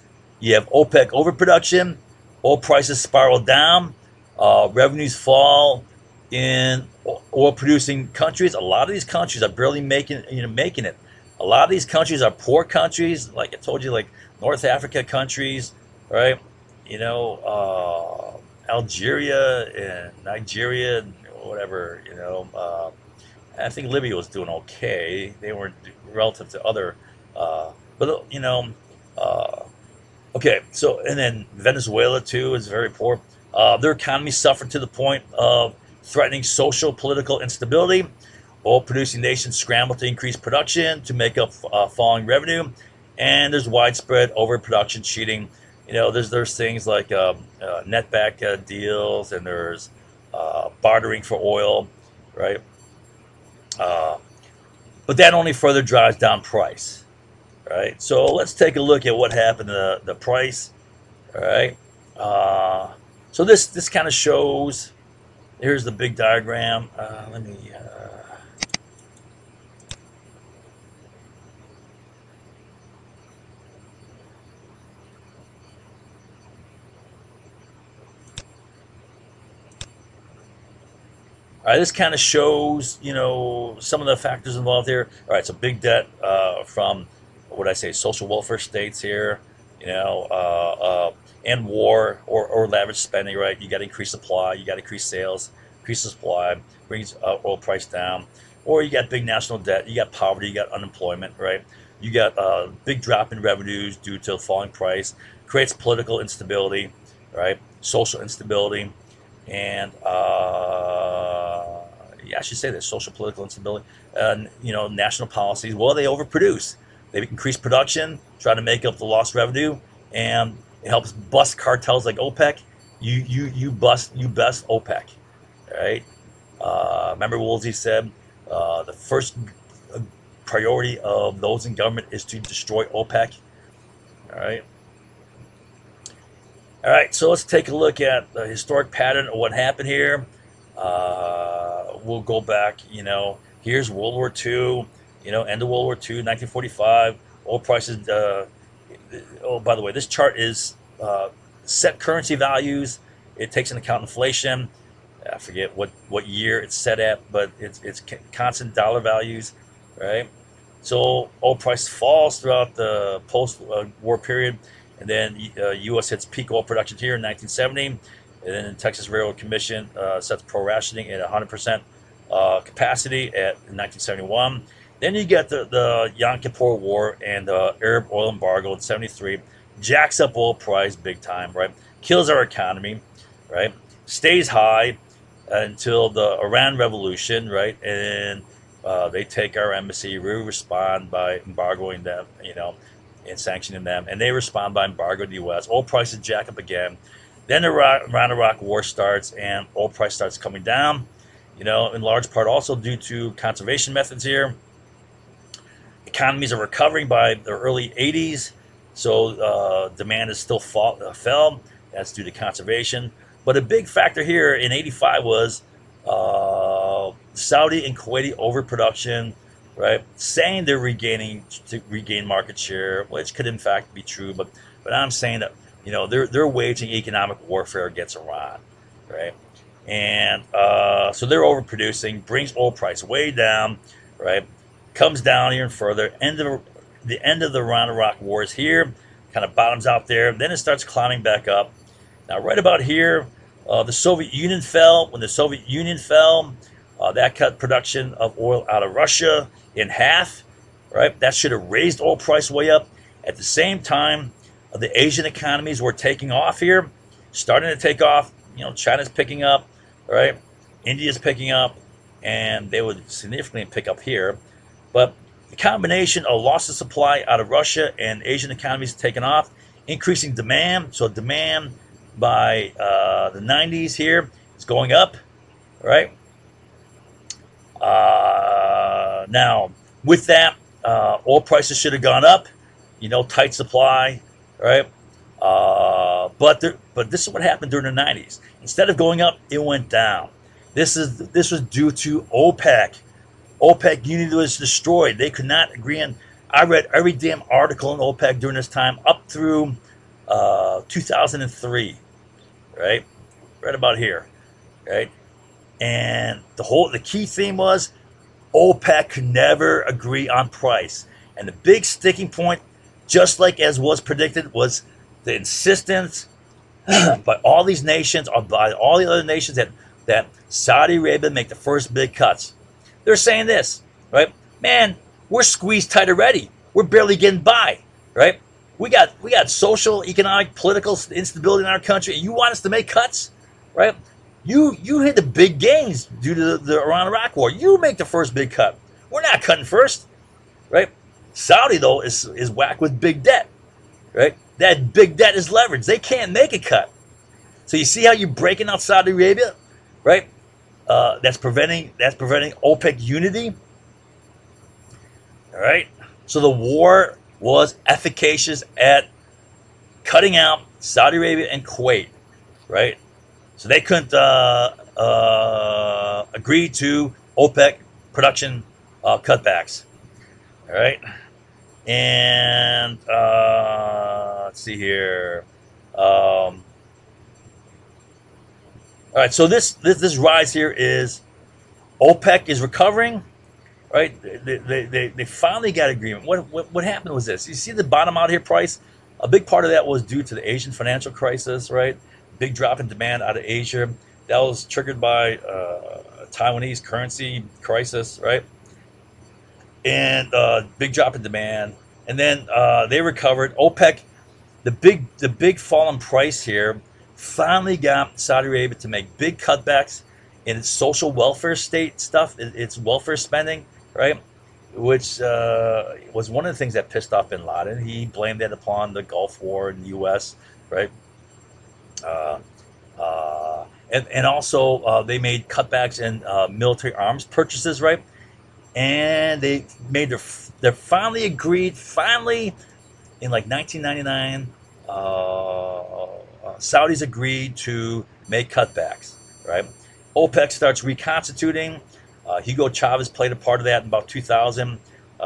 You have OPEC overproduction. Oil prices spiral down. Revenues fall in oil-producing countries. A lot of these countries are barely making it. A lot of these countries are poor countries, like I told you, like North Africa countries, right? Algeria and Nigeria, and whatever, I think Libya was doing okay. They weren't relative to other, okay. So, and then Venezuela too is very poor. Their economy suffered to the point of threatening social, political instability. Oil-producing nations scramble to increase production to make up falling revenue, and there's widespread overproduction, cheating. There's things like netback deals, and there's bartering for oil, right? But that only further drives down price, right? So let's take a look at what happened to the price, all right? So this kind of shows. Here's the big diagram. Let me. All right, this kind of shows, some of the factors involved here. All right, so big debt from, social welfare states here, and war or lavish spending, right? You got to increase supply, you got to increase sales, increase the supply, brings oil price down. Or you got big national debt, you got poverty, you got unemployment, right? You got a big drop in revenues due to falling price, creates political instability, right? Social instability. And yeah, I should say this: social political instability. You know, national policies. Well, they overproduce. They increase production, try to make up the lost revenue, and it helps bust cartels like OPEC. You bust OPEC, all right? Remember Woolsey said the first priority of those in government is to destroy OPEC. All right. All right. So let's take a look at the historic pattern of what happened here. We'll go back. You know, here's World War II. You know, end of World War II, 1945. Oil prices. Oh, by the way, this chart is set currency values. It takes into account inflation. I forget what year it's set at, but it's constant dollar values, right? So oil price falls throughout the post-war period, and then U.S. hits peak oil production here in 1970, and then the Texas Railroad Commission sets pro-rationing at 100% capacity at 1971. Then you get the Yom Kippur War and the Arab oil embargo in 73, jacks up oil price big time, right? Kills our economy, right? Stays high until the Iran Revolution, right? And they take our embassy. We respond by embargoing them, you know, and sanctioning them. And they respond by embargoing the U.S. Oil prices jack up again. Then the Iran-Iraq war starts, and oil price starts coming down, you know, in large part also due to conservation methods here. Economies are recovering by the early 80s, so demand is still fell. That's due to conservation. But a big factor here in 85 was Saudi and Kuwaiti overproduction, right? Saying they're to regain market share, which could in fact be true, but I'm saying that, you know, they're waging economic warfare against Iran, right? And so they're overproducing, brings oil price way down, right? Comes down even further. The end of the Iran-Iraq war is here, kind of bottoms out there. Then it starts climbing back up. Now, right about here, the Soviet Union fell. When the Soviet Union fell, that cut production of oil out of Russia in half, right? That should have raised oil price way up. At the same time, the Asian economies were taking off here, starting to take off. You know, China's picking up, right? India's picking up, and they would significantly pick up here. But the combination of loss of supply out of Russia and Asian economies taking off, increasing demand. So demand by the 90s here is going up, right? Now, with that, oil prices should have gone up, you know, tight supply, right? But this is what happened during the 90s. Instead of going up, it went down. This was due to OPEC. OPEC unity was destroyed. They could not agree on. I read every damn article on OPEC during this time up through 2003, right? Right about here, right? And the key theme was OPEC could never agree on price. And the big sticking point, just like as was predicted, was the insistence by all these nations, or by all the other nations, that Saudi Arabia make the first big cuts. They're saying this, right? Man, we're squeezed tight already. We're barely getting by, right? We got social, economic, political instability in our country, and you want us to make cuts, right? You hit the big gains due to the Iran-Iraq war. You make the first big cut. We're not cutting first, right? Saudi, though, is whacked with big debt, right? That big debt is leverage. They can't make a cut. So you see how you're breaking out Saudi Arabia, right? That's preventing OPEC unity. All right. So the war was efficacious at cutting out Saudi Arabia and Kuwait, right? So they couldn't agree to OPEC production cutbacks. All right. And let's see here. All right, so this rise here is OPEC is recovering, right? They finally got agreement. What happened was this. You see the bottom out here price? A big part of that was due to the Asian financial crisis, right? Big drop in demand out of Asia. That was triggered by Taiwanese currency crisis, right? And big drop in demand. And then they recovered. OPEC, the big fall in price here finally got Saudi Arabia to make big cutbacks in its social welfare state stuff, its welfare spending, right? Which was one of the things that pissed off Bin Laden. He blamed it upon the Gulf War in the U.S., right? Uh, and also they made cutbacks in military arms purchases, right? And they made they finally agreed, finally in like 1999, Saudis agreed to make cutbacks, right? OPEC starts reconstituting. Hugo Chavez played a part of that in about 2000,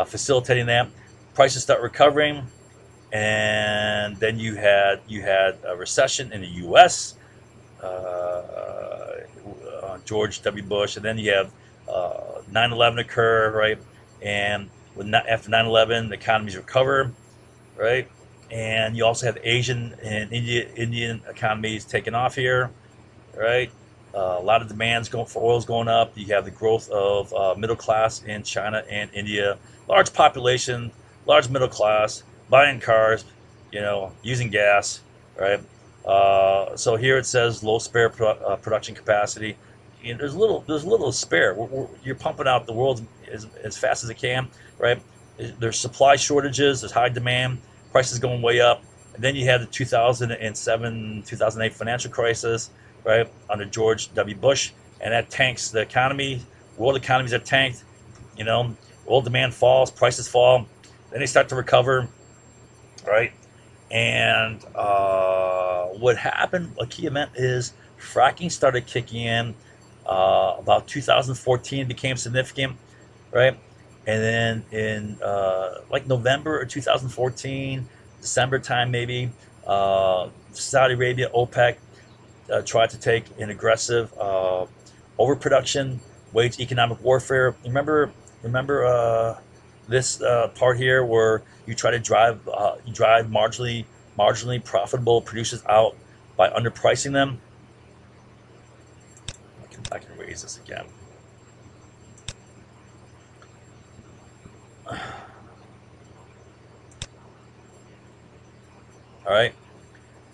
facilitating that. Prices start recovering, and then you had a recession in the U.S. George W. Bush, and then you have 9/11 occur, right? And after 9/11, the economies recover, right? And you also have Asian and Indian economies taking off here, right? A lot of demands going for oil is going up. You have the growth of middle class in China and India, large population, large middle class, buying cars, using gas, right? So here it says low spare production capacity. There's little spare. You're pumping out the world as fast as it can, right? There's supply shortages. There's high demand. Prices going way up. And then you had the 2007, 2008 financial crisis, right, under George W. Bush, and that tanks the economy. World economies are tanked. Oil demand falls, prices fall. Then they start to recover, right? And what happened, a key event is fracking started kicking in about 2014, became significant, right? And then in like November of 2014, December time maybe, Saudi Arabia, OPEC, tried to take an aggressive overproduction, wage economic warfare. Remember this part here where you try to drive marginally profitable producers out by underpricing them. I can raise this again. All right.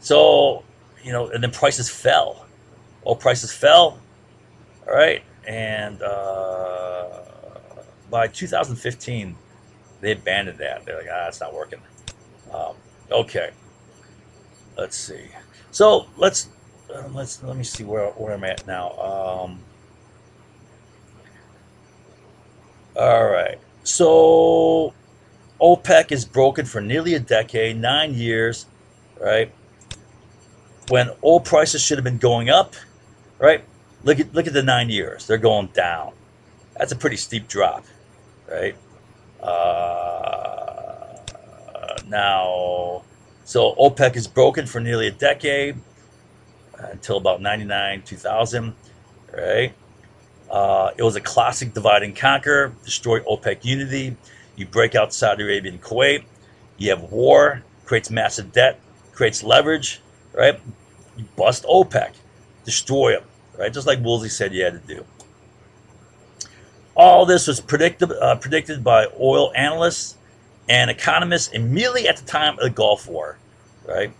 So, and then prices fell. Oil prices fell. All right. And by 2015, they abandoned that. They're like, it's not working. Okay. Let's see. So let me see where I'm at now. All right. So OPEC is broken for nearly a decade, 9 years, right? When oil prices should have been going up, right? Look at the 9 years. They're going down. That's a pretty steep drop, right? Now, so OPEC is broken for nearly a decade, until about 99, 2000, right? It was a classic divide and conquer, destroy OPEC unity. You break out Saudi Arabia and Kuwait. You have war, creates massive debt, creates leverage, right? You bust OPEC, destroy them, right? Just like Woolsey said you had to do. All this was predicted by oil analysts and economists immediately at the time of the Gulf War, right?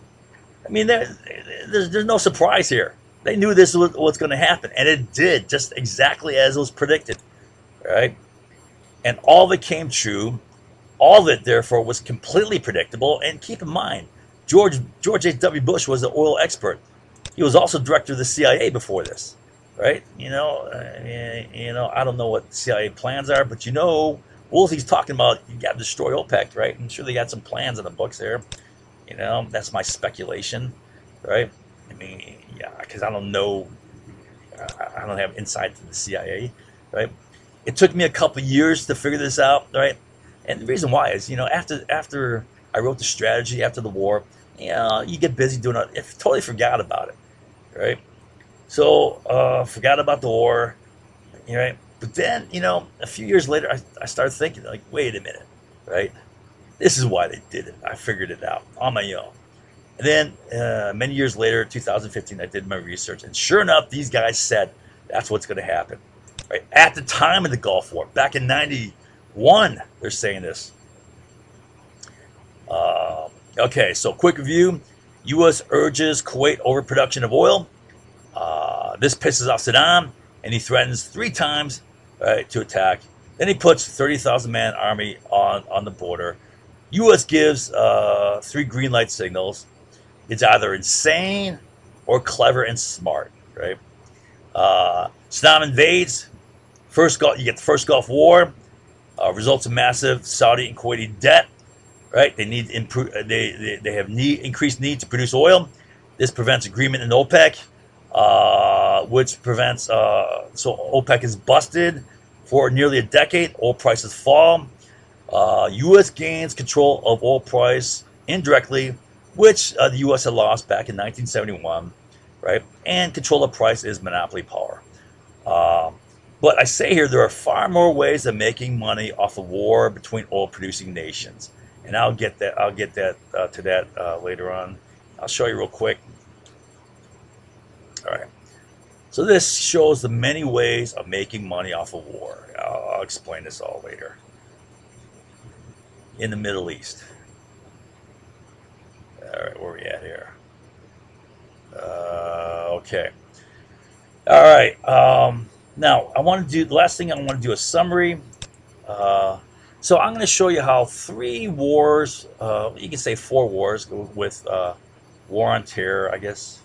I mean, there's no surprise here. They knew this was what's going to happen, and it did, just exactly as it was predicted, right? And all of it came true. All of it, therefore, was completely predictable. And keep in mind, George H.W. Bush was an oil expert. He was also director of the CIA before this, right? I don't know what CIA plans are, but Woolsey's talking about you got to destroy OPEC, right? I'm sure they got some plans in the books there. That's my speculation, right? I mean, yeah, because I don't know. I don't have insight to the CIA, right? It took me a couple of years to figure this out, right? And the reason why is, after I wrote the strategy after the war, you get busy doing it. I totally forgot about it, right? So forgot about the war, right? But then, a few years later, I started thinking, like, wait a minute, right? This is why they did it. I figured it out on my own. And then many years later, 2015, I did my research. And sure enough, these guys said that's what's going to happen. Right? At the time of the Gulf War, back in 91, they're saying this. Okay, so quick review. U.S. urges Kuwait overproduction of oil. This pisses off Saddam, and he threatens 3 times, right, to attack. Then he puts 30,000 man army on the border. U.S. gives 3 green light signals. It's either insane or clever and smart, right? Saddam invades. You get the first Gulf War. Results in massive Saudi and Kuwaiti debt. Right? They need They have increased need to produce oil. This prevents agreement in OPEC, which prevents. So OPEC is busted for nearly a decade. Oil prices fall. U.S. gains control of oil price indirectly, which the U.S. had lost back in 1971, right? And control of price is monopoly power. But I say here there are far more ways of making money off a war between oil-producing nations, and I'll get that to that later on. I'll show you real quick. All right. So this shows the many ways of making money off a war. I'll explain this all later. In the Middle East. All right, where are we at here? Okay. All right. Now, I want to do the last thing. I want to do a summary. So I'm going to show you how 3 wars, you can say 4 wars, with war on terror, I guess.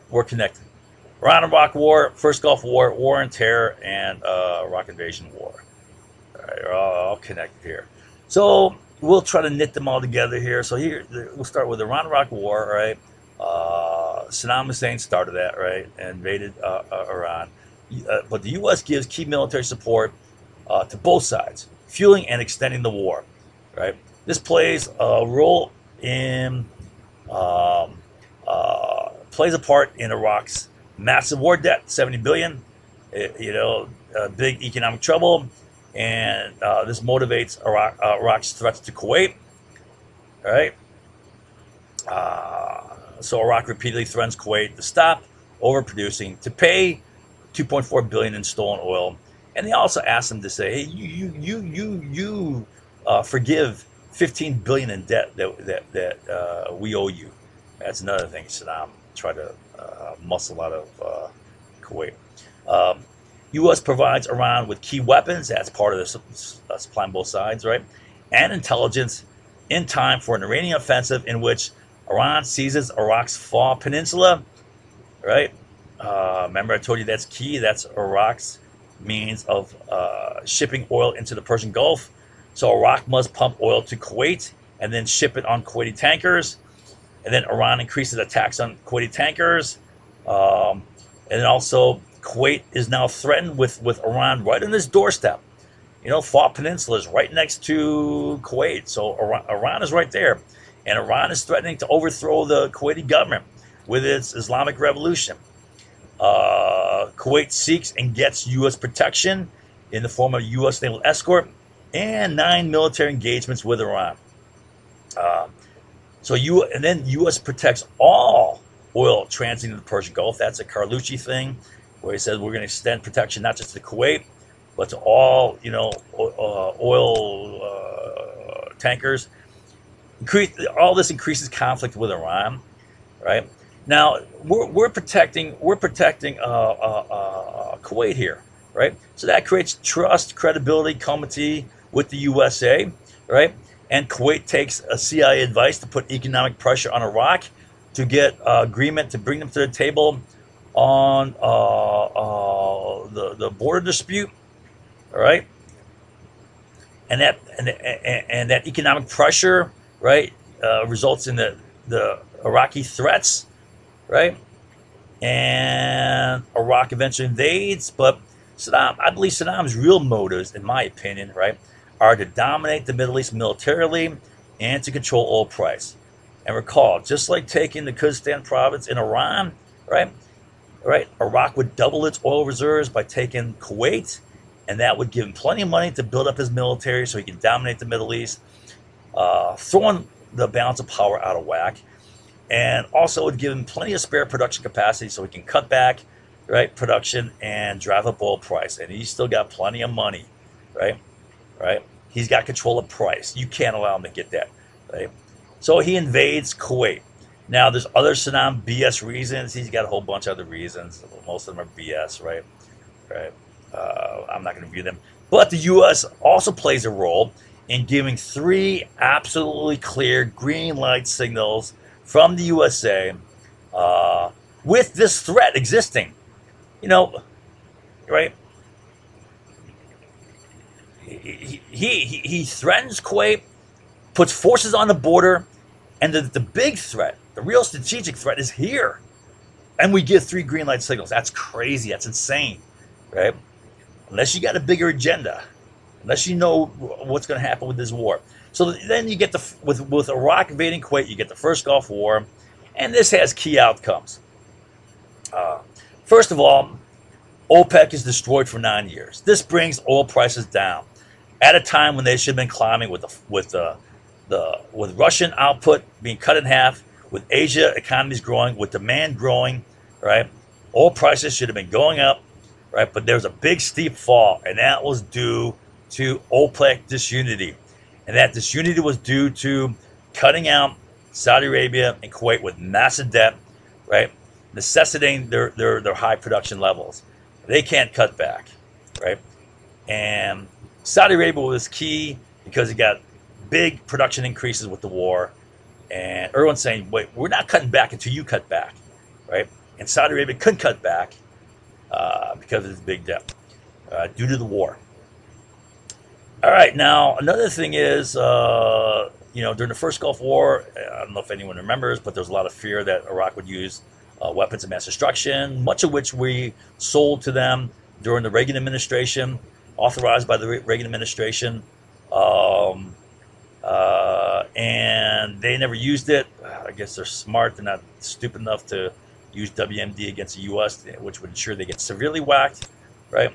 Were connected. Iran-Iraq War, First Gulf War, War on Terror, and Iraq Invasion War. All right, they're all connected here. So we'll try to knit them all together here. So here, we'll start with the Iran-Iraq War, right? Saddam Hussein started that, right? And invaded Iran. But the U.S. gives key military support to both sides, fueling and extending the war, right? This plays a role in plays a part in Iraq's massive war debt, $70 billion. Big economic trouble, and this motivates Iraq's threats to Kuwait. All right. So Iraq repeatedly threatens Kuwait to stop overproducing, to pay $2.4 billion in stolen oil, and they also ask them to say, "Hey, you forgive $15 billion in debt that we owe you." That's another thing Saddam tried to muscle out of Kuwait. U.S. provides Iran with key weapons. That's part of the supply on both sides, right? And intelligence in time for an Iranian offensive in which Iran seizes Iraq's Fall Peninsula, right? Remember I told you that's key. That's Iraq's means of shipping oil into the Persian Gulf. So Iraq must pump oil to Kuwait and then ship it on Kuwaiti tankers. And then Iran increases attacks on Kuwaiti tankers. And then also Kuwait is now threatened with Iran right on its doorstep. Fall Peninsula is right next to Kuwait. So Iran is right there. And Iran is threatening to overthrow the Kuwaiti government with its Islamic revolution. Kuwait seeks and gets U.S. protection in the form of U.S. naval escort and 9 military engagements with Iran. And then U.S. protects all oil transiting the Persian Gulf. That's a Carlucci thing, where he says we're going to extend protection not just to Kuwait, but to all oil tankers. All this increases conflict with Iran, right? Now we're protecting Kuwait here, right? So that creates trust, credibility, comity with the USA, right? And Kuwait takes a CIA advice to put economic pressure on Iraq to get agreement to bring them to the table on the border dispute, all right? And that economic pressure, right, results in the Iraqi threats, right? And Iraq eventually invades, but I believe Saddam's real motives, in my opinion, right, are to dominate the Middle East militarily and to control oil price. And recall, just like taking the Kurdistan province in Iran, right, Iraq would double its oil reserves by taking Kuwait, and that would give him plenty of money to build up his military so he can dominate the Middle East, throwing the balance of power out of whack. And also would give him plenty of spare production capacity so he can cut back right, production and drive up oil price, and he's still got plenty of money, right? Right? He's got control of price. You can't allow him to get that, right? So he invades Kuwait. Now, there's other Saddam BS reasons. He's got a whole bunch of other reasons. Most of them are BS, right? Right. I'm not going to review them. But the U.S. also plays a role in giving 3 absolutely clear green light signals from the USA with this threat existing. You know, right? He threatens Kuwait, puts forces on the border, and the big threat, the real strategic threat, is here. And we give 3 green light signals. That's crazy. That's insane, right? Unless you got a bigger agenda, unless you know what's going to happen with this war. So then you get with Iraq invading Kuwait, you get the first Gulf War, and this has key outcomes. First of all, OPEC is destroyed for 9 years. This brings oil prices down at a time when they should have been climbing with Russian output being cut in half, with Asia economies growing, with demand growing, right? Oil prices should have been going up, right? But there was a big steep fall, and that was due to OPEC disunity. And that disunity was due to cutting out Saudi Arabia and Kuwait with massive debt, right? Necessitating their high production levels. They can't cut back, right? And Saudi Arabia was key because it got big production increases with the war. And everyone's saying, wait, we're not cutting back until you cut back, right? And Saudi Arabia couldn't cut back because of this big debt due to the war. All right, now another thing is, during the first Gulf War, I don't know if anyone remembers, but there was a lot of fear that Iraq would use weapons of mass destruction, much of which we sold to them during the Reagan administration, authorized by the Reagan administration. And they never used it. I guess they're smart. They're not stupid enough to use WMD against the U.S., which would ensure they get severely whacked, right?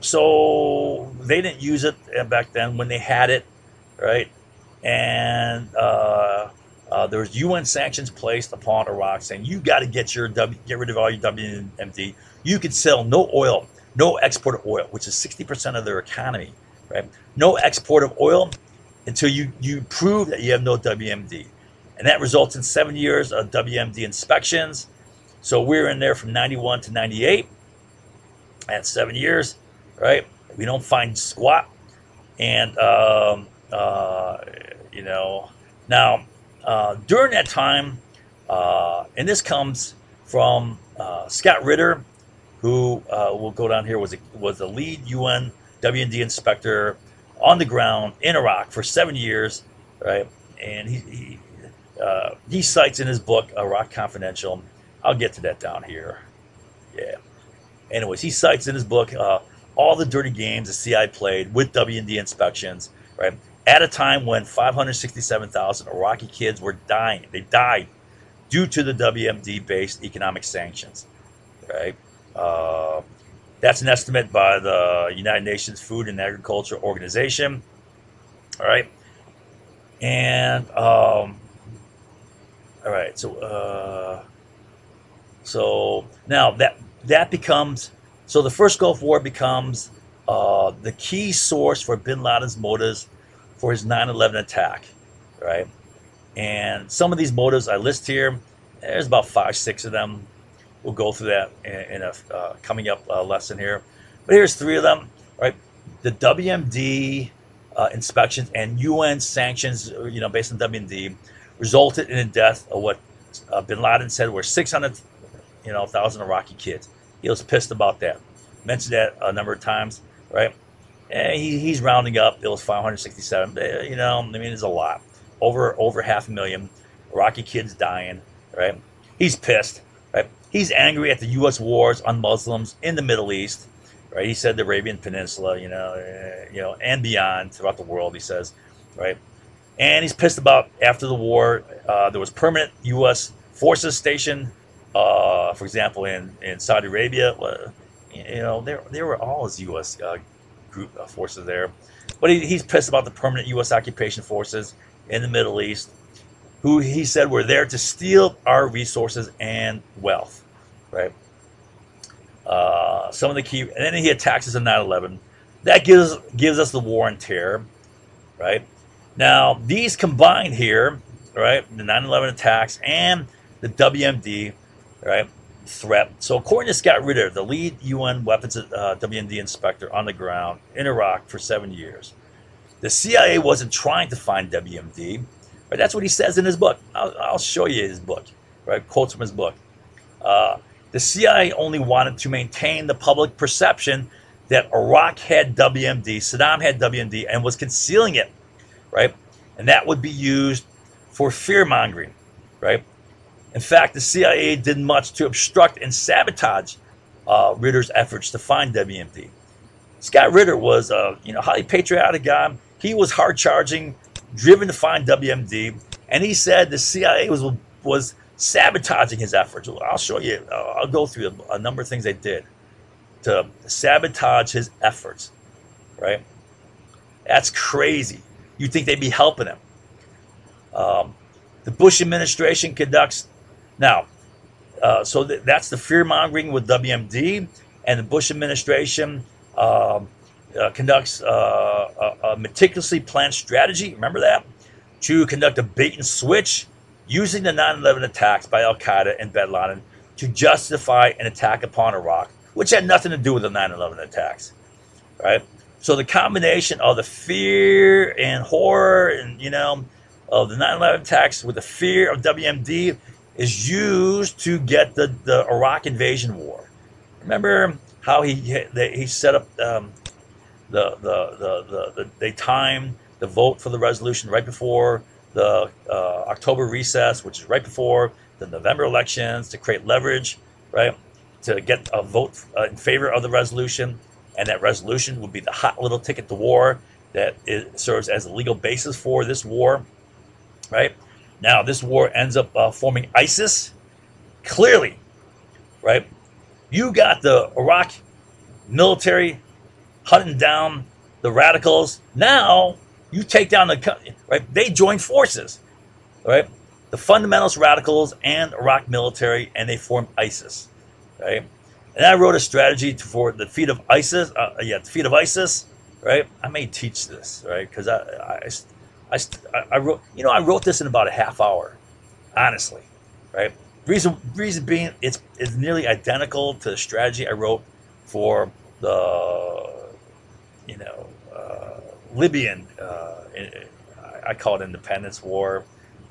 So they didn't use it back then when they had it, right? And there was UN sanctions placed upon Iraq saying, you got to get rid of all your WMD. You could sell no oil, no export of oil, which is 60% of their economy, right? No export of oil until you prove that you have no WMD. And that results in 7 years of WMD inspections. So we're in there from 91 to 98. That's 7 years, right? We don't find squat. And, now, during that time, and this comes from Scott Ritter, who will go down here, was the lead UN WMD inspector on the ground in Iraq for 7 years, right? And he cites in his book, Iraq Confidential. I'll get to that down here. Yeah. Anyways, he cites in his book all the dirty games the CIA played with WMD inspections, right? At a time when 567,000 Iraqi kids were dying. They died due to the WMD-based economic sanctions, right? That's an estimate by the United Nations Food and Agriculture Organization, all right? And, all right, so now that becomes, so the first Gulf War becomes the key source for bin Laden's motives for his 9/11 attack, right? And some of these motives I list here, there's about 5, 6 of them. We'll go through that in a coming up lesson here. But here's 3 of them, right? The WMD inspections and UN sanctions, based on WMD, resulted in the death of what bin Laden said were 600,000 Iraqi kids. He was pissed about that. Mentioned that a number of times, right? And he's rounding up. It was 567. It's a lot. Over 500,000 Iraqi kids dying, right? He's pissed, right? He's angry at the U.S. wars on Muslims in the Middle East, right? He said the Arabian Peninsula, and beyond throughout the world. He says, right? And he's pissed about after the war, there was permanent U.S. forces stationed, for example, in Saudi Arabia. There were all his U.S. Group forces there, but he's pissed about the permanent U.S. occupation forces in the Middle East, who he said were there to steal our resources and wealth, right? Some of the key, and then he attacks us in 9/11. That gives us the war on terror, right? Now these combined here, right, the 9/11 attacks and the WMD, right, threat. So according to Scott Ritter, the lead UN weapons WMD inspector on the ground in Iraq for 7 years, the CIA wasn't trying to find WMD, right? That's what he says in his book. I'll show you his book, right? Quotes from his book. The CIA only wanted to maintain the public perception that Iraq had WMD, Saddam had WMD, and was concealing it, right? And that would be used for fear-mongering, right? In fact, the CIA did much to obstruct and sabotage Ritter's efforts to find WMD. Scott Ritter was a highly patriotic guy. He was hard-charging, driven to find WMD, and he said the CIA was sabotaging his efforts. I'll show you. I'll go through a number of things they did to sabotage his efforts, right? That's crazy. You'd think they'd be helping him. The Bush administration conducts, now, so that's the fear-mongering with WMD, and the Bush administration conducts a meticulously planned strategy, remember that? To conduct a bait and switch using the 9/11 attacks by Al-Qaeda and bin Laden to justify an attack upon Iraq, which had nothing to do with the 9/11 attacks, right? So the combination of the fear and horror and, of the 9/11 attacks with the fear of WMD is used to get the Iraq invasion war. Remember how he set up they timed the vote for the resolution right before the October recess, which is right before the November elections, to create leverage, right, to get a vote in favor of the resolution, and that resolution would be the hot little ticket to war that serves as a legal basis for this war, right? Now, this war ends up forming ISIS, clearly, right? You got the Iraq military hunting down the radicals. Now, you take down the country, right? They join forces, right? The fundamentalist radicals and Iraq military, and they form ISIS, right? And I wrote a strategy for the defeat of ISIS. Defeat of ISIS, right? I may teach this, right? Because I wrote, I wrote this in about a half hour, honestly, right? Reason being, it's nearly identical to the strategy I wrote for the, Libyan. I call it Independence War.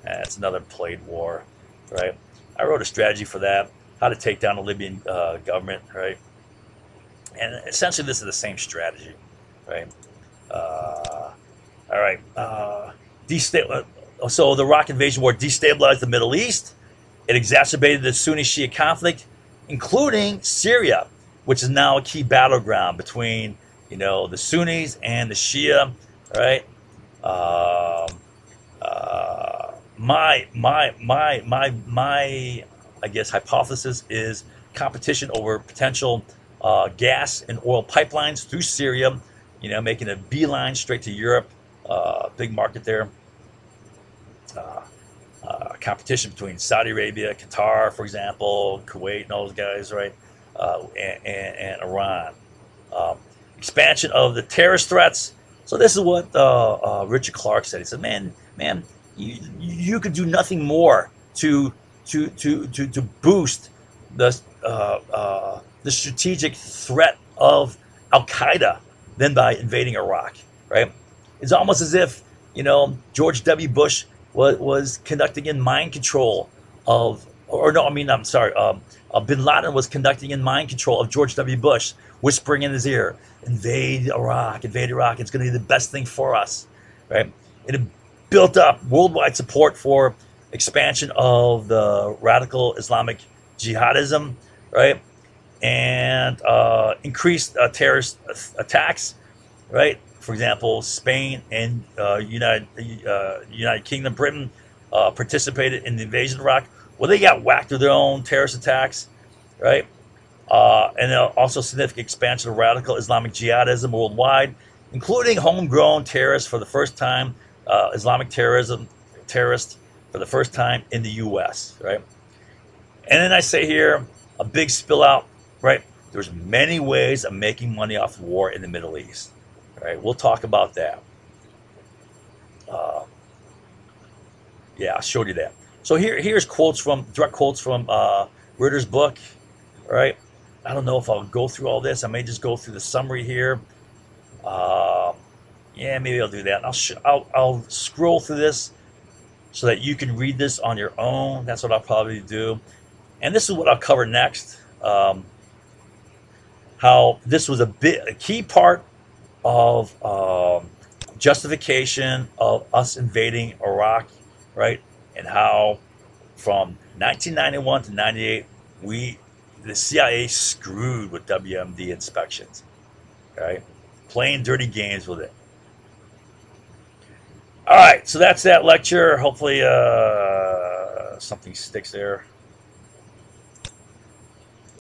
It's another played war, right? I wrote a strategy for that, how to take down the Libyan government, right? And essentially, this is the same strategy, right? All right. So the Iraq invasion war destabilized the Middle East. It exacerbated the Sunni-Shia conflict, including Syria, which is now a key battleground between, the Sunnis and the Shia, right? My I guess hypothesis is competition over potential gas and oil pipelines through Syria, making a beeline straight to Europe, big market there. Competition between Saudi Arabia, Qatar, for example, Kuwait, and all those guys, right? And Iran. Expansion of the terrorist threats. So this is what Richard Clark said. He said, "Man, you could do nothing more to boost the strategic threat of Al-Qaeda than by invading Iraq, right? It's almost as if George W. Bush was conducting in mind control of, bin Laden was conducting in mind control of George W. Bush, whispering in his ear, invade Iraq, it's going to be the best thing for us, right? It had built up worldwide support for expansion of the radical Islamic jihadism, right? And increased terrorist attacks, right? For example, Spain and United Kingdom, Britain participated in the invasion of Iraq. Well, they got whacked with their own terrorist attacks, right? And also significant expansion of radical Islamic jihadism worldwide, including homegrown terrorists for the first time, Islamic terrorists for the first time in the U.S., right? And then I say here, a big spill out, right? There's many ways of making money off the war in the Middle East. All right, we'll talk about that. Uh, yeah, I showed you that. So here's quotes from direct quotes from Ritter's book. All right, I don't know if I'll go through all this. I may just go through the summary here. Uh, yeah, maybe I'll do that. I'll scroll through this so that you can read this on your own. That's what I'll probably do. And this is what I'll cover next. How this was a key part of justification of us invading Iraq, right? And how from 1991 to 98, the CIA screwed with WMD inspections, right? Playing dirty games with it. All right, so that's that lecture. Hopefully something sticks there.